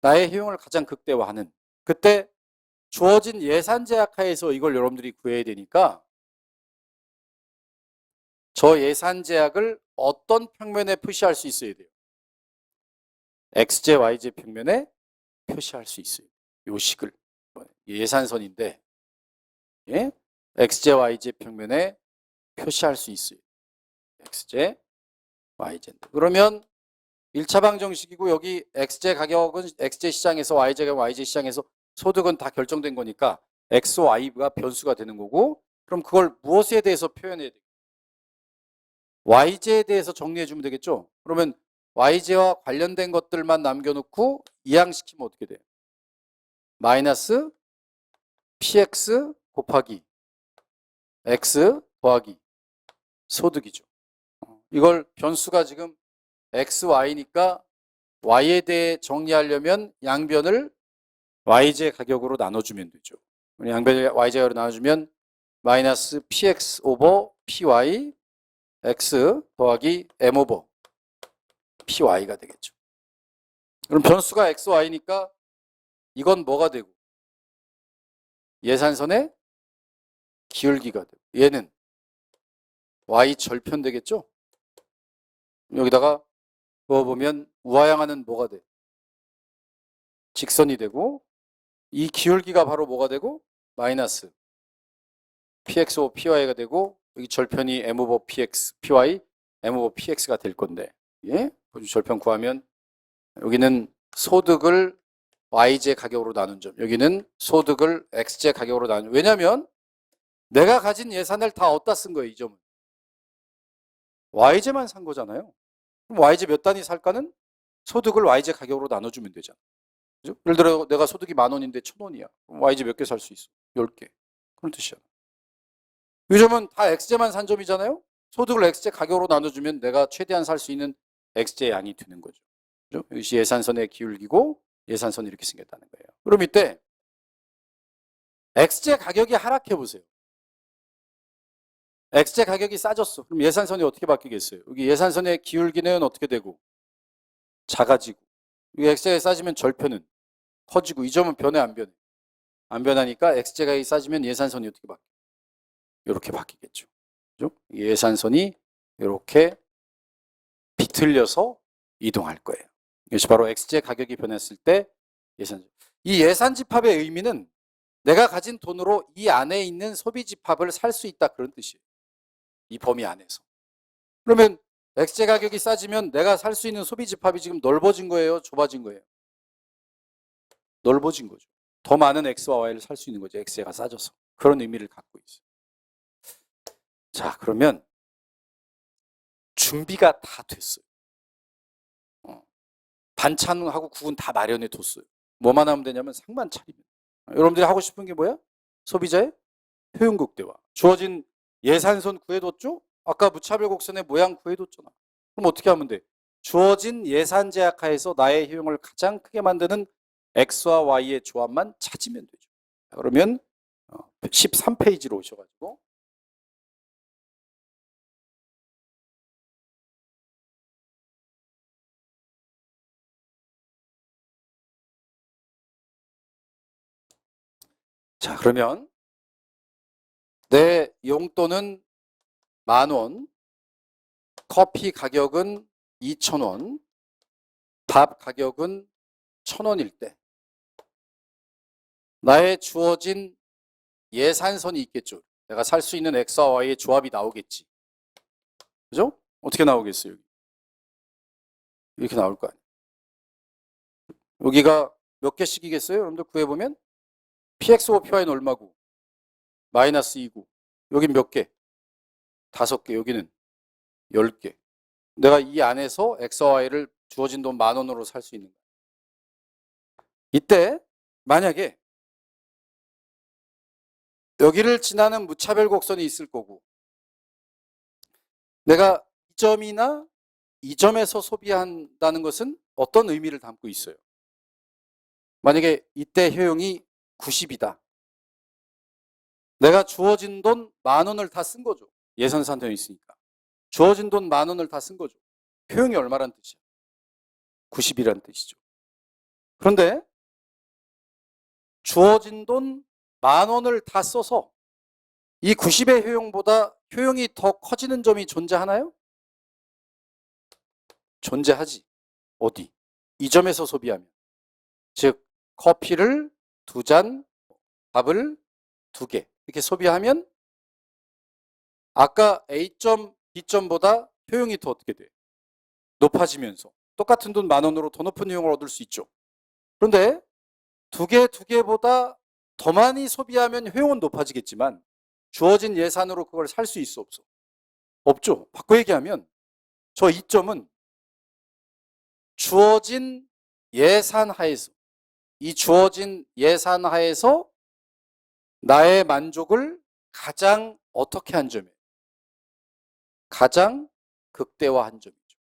S1: 나의 효용을 가장 극대화하는. 그때 주어진 예산 제약 하에서 이걸 여러분들이 구해야 되니까 저 예산 제약을 어떤 평면에 표시할 수 있어야 돼요? XJ, YJ 평면에 표시할 수 있어요. 요 식을. 예산선인데 예? XJ, YJ 평면에 표시할 수 있어요. XJ, YJ. 그러면 1차 방정식이고 여기 XJ 가격은 XJ 시장에서 YJ 가격 YJ 시장에서 소득은 다 결정된 거니까 X, Y가 변수가 되는 거고 그럼 그걸 무엇에 대해서 표현해야 돼요? YJ에 대해서 정리해 주면 되겠죠? 그러면 YJ와 관련된 것들만 남겨놓고 이항시키면 어떻게 돼요? 마이너스 PX 곱하기 X 더하기 소득이죠. 이걸 변수가 지금 X, Y니까 Y에 대해 정리하려면 양변을 YJ 가격으로 나눠주면 되죠. 양변을 YJ 가격으로 나눠주면 마이너스 PX 오버 PY X 더하기 M 오버 PY가 되겠죠. 그럼 변수가 XY니까 이건 뭐가 되고 예산선의 기울기가 되고 얘는 Y 절편 되겠죠? 여기다가 그어보면 우하향하는 뭐가 돼? 직선이 되고 이 기울기가 바로 뭐가 되고 마이너스 PX 오버 PY가 되고 여기 절편이 M 오버 PX, PY, M 오버 PX가 될 건데 예? 절편 구하면 여기는 소득을 YJ 가격으로 나눈 점 여기는 소득을 XJ 가격으로 나눈 점 왜냐하면 내가 가진 예산을 다 어디다 쓴 거예요 이 점은 YJ만 산 거잖아요. 그럼 YJ 몇 단위 살까는 소득을 YJ 가격으로 나눠주면 되잖아. 그죠? 예를 들어 내가 소득이 10,000원인데 1,000원이야. 그럼 YJ 몇 개 살 수 있어? 10개. 그런 뜻이야. 이 점은 다 XJ만 산 점이잖아요. 소득을 XJ 가격으로 나눠주면 내가 최대한 살 수 있는 XJ 양이 되는 거죠. 그죠? 이것이 예산선의 기울기고 예산선이 이렇게 생겼다는 거예요. 그럼 이때 XJ 가격이 하락해 보세요. XJ 가격이 싸졌어. 그럼 예산선이 어떻게 바뀌겠어요? 여기 예산선의 기울기는 어떻게 되고? 작아지고. 여기 XJ가 싸지면 절편은 커지고. 이 점은 변해 안 변해? 안 변하니까 XJ 가격이 싸지면 예산선이 어떻게 바뀌어? 이렇게 바뀌겠죠. 그죠? 예산선이 이렇게 비틀려서 이동할 거예요. 이것이 바로 XJ 가격이 변했을 때 예산. 이 예산 집합의 의미는 내가 가진 돈으로 이 안에 있는 소비 집합을 살 수 있다 그런 뜻이에요. 이 범위 안에서. 그러면 XJ 가격이 싸지면 내가 살 수 있는 소비 집합이 지금 넓어진 거예요? 좁아진 거예요? 넓어진 거죠. 더 많은 X와 Y를 살 수 있는 거죠. XJ가 싸져서. 그런 의미를 갖고 있어요. 자, 그러면 준비가 다 됐어요. 반찬하고 국은 다 마련해 뒀어요. 뭐만 하면 되냐면 상만 차리면. 여러분들이 하고 싶은 게 뭐야? 소비자의 효용 극대화. 주어진 예산선 구해뒀죠? 아까 무차별 곡선의 모양 구해뒀잖아. 그럼 어떻게 하면 돼? 주어진 예산 제약하에서 나의 효용을 가장 크게 만드는 X와 Y의 조합만 찾으면 되죠. 그러면 13페이지로 오셔가지고 자 그러면 내 용돈은 10,000원, 커피 가격은 2,000원, 밥 가격은 1,000원일 때 나의 주어진 예산선이 있겠죠. 내가 살 수 있는 X와 Y의 조합이 나오겠지. 그죠? 어떻게 나오겠어요? 이렇게 나올 거 아니에요. 여기가 몇 개씩이겠어요? 여러분들 구해보면 PX 오버 PY는 얼마고? 마이너스 2고. 여긴 몇 개? 5개. 여기는 10개. 내가 이 안에서 X와 Y를 주어진 돈 10,000원으로 살 수 있는 거야. 이때 만약에 여기를 지나는 무차별 곡선이 있을 거고 내가 이 점이나 이 점에서 소비한다는 것은 어떤 의미를 담고 있어요? 만약에 이때 효용이 90이다. 내가 주어진 돈 10,000원을 다 쓴 거죠. 예산산 되어 있으니까. 주어진 돈 10,000원을 다 쓴 거죠. 효용이 얼마란 뜻이야? 90이란 뜻이죠. 그런데 주어진 돈 10,000원을 다 써서 이 90의 효용보다 효용이 더 커지는 점이 존재하나요? 존재하지. 어디? 이 점에서 소비하면. 즉 커피를 2잔, 밥을 2개 이렇게 소비하면 아까 A점, B점보다 효용이 더 어떻게 돼? 높아지면서 똑같은 돈 10,000원으로 더 높은 효용을 얻을 수 있죠. 그런데 2개보다 더 많이 소비하면 효용은 높아지겠지만 주어진 예산으로 그걸 살 수 있어 없어? 없죠. 바꿔 얘기하면 저 이점은 주어진 예산 하에서 이 주어진 예산 하에서 나의 만족을 가장 어떻게 한 점이에요? 가장 극대화한 점이죠.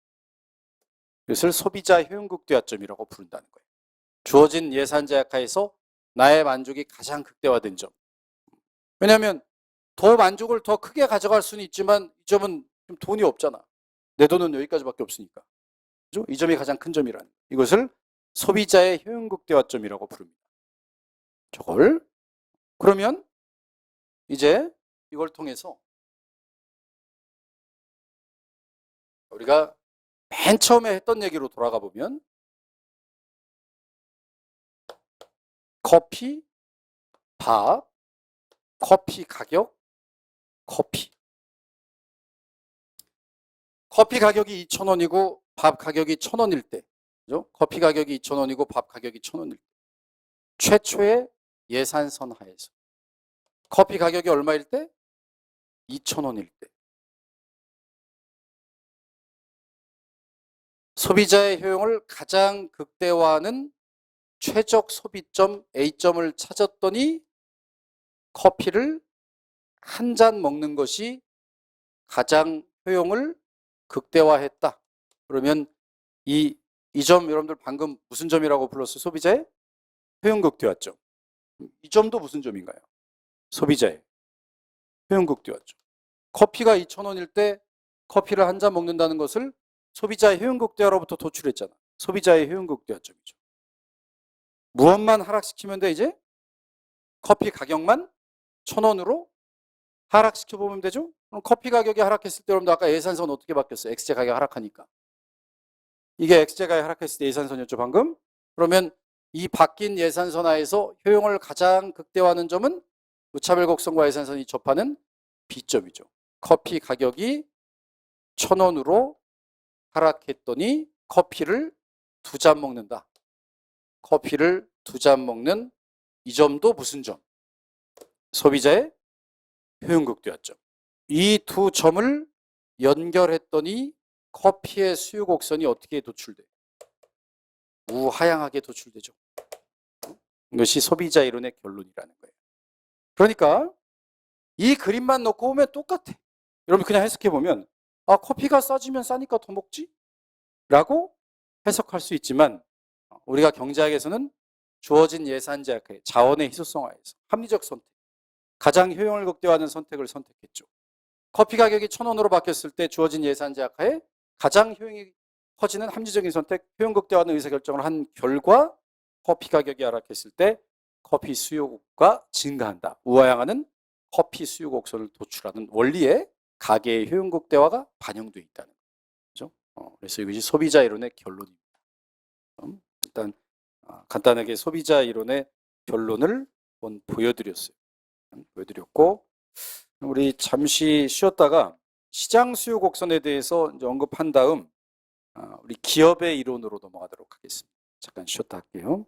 S1: 이것을 소비자 효용 극대화점이라고 부른다는 거예요. 주어진 예산 제약 하에서 나의 만족이 가장 극대화된 점. 왜냐하면 더 만족을 더 크게 가져갈 수는 있지만 이 점은 좀 돈이 없잖아. 내 돈은 여기까지밖에 없으니까. 그죠? 이 점이 가장 큰 점이라는 거예요. 이것을 소비자의 효용 극대화점이라고 부릅니다. 저걸 그러면 이제 이걸 통해서 우리가 맨 처음에 했던 얘기로 돌아가 보면 커피, 밥, 커피 가격, 커피. 커피 가격이 2,000원이고 밥 가격이 1,000원일 때, 그죠? 커피 가격이 2,000원이고 밥 가격이 1,000원일 때. 최초의 예산선 하에서. 커피 가격이 얼마일 때? 2,000원일 때. 소비자의 효용을 가장 극대화하는 최적 소비점 A점을 찾았더니 커피를 한 잔 먹는 것이 가장 효용을 극대화했다. 그러면 이 점 여러분들 방금 무슨 점이라고 불렀어요? 소비자의 효용 극대화점. 이 점도 무슨 점인가요? 소비자의 효용 극대화점. 커피가 2,000원일 때 커피를 한 잔 먹는다는 것을 소비자의 효용 극대화로부터 도출했잖아. 소비자의 효용 극대화점이죠. 무엇만 하락시키면 돼 이제? 커피 가격만 1,000원으로 하락시켜 보면 되죠? 그럼 커피 가격이 하락했을 때 여러분들 아까 예산선 어떻게 바뀌었어요? X제 가격 하락하니까. 이게 X제 가격 하락했을 때 예산선이었죠 방금? 그러면 이 바뀐 예산선 하에서 효용을 가장 극대화하는 점은 무차별 곡선과 예산선이 접하는 B점이죠. 커피 가격이 1,000원으로 하락했더니 커피를 2잔 먹는다. 커피를 2잔 먹는 이 점도 무슨 점? 소비자의 효용 극대화점. 이 두 점을 연결했더니 커피의 수요 곡선이 어떻게 도출돼요? 우하향하게 도출되죠. 이것이 소비자 이론의 결론이라는 거예요. 그러니까 이 그림만 놓고 보면 똑같아. 여러분 그냥 해석해 보면 아 커피가 싸지면 싸니까 더 먹지? 라고 해석할 수 있지만 우리가 경제학에서는 주어진 예산 제약하에 자원의 희소성하에서 합리적 선택, 가장 효용을 극대화하는 선택을 선택했죠. 커피 가격이 1,000원으로 바뀌었을 때 주어진 예산 제약하에 가장 효용이 커지는 합리적인 선택, 효용 극대화하는 의사결정을 한 결과 커피 가격이 하락했을 때 커피 수요가 증가한다. 우하향하는 커피 수요 곡선을 도출하는 원리에 가계의 효용 극대화가 반영되어 있다는 거죠. 그래서 이것이 소비자 이론의 결론입니다. 일단 간단하게 소비자 이론의 결론을 한번 보여드렸어요. 보여드렸고 우리 잠시 쉬었다가 시장 수요 곡선에 대해서 이제 언급한 다음 우리 기업의 이론으로 넘어가도록 하겠습니다. 잠깐 쉬었다 할게요.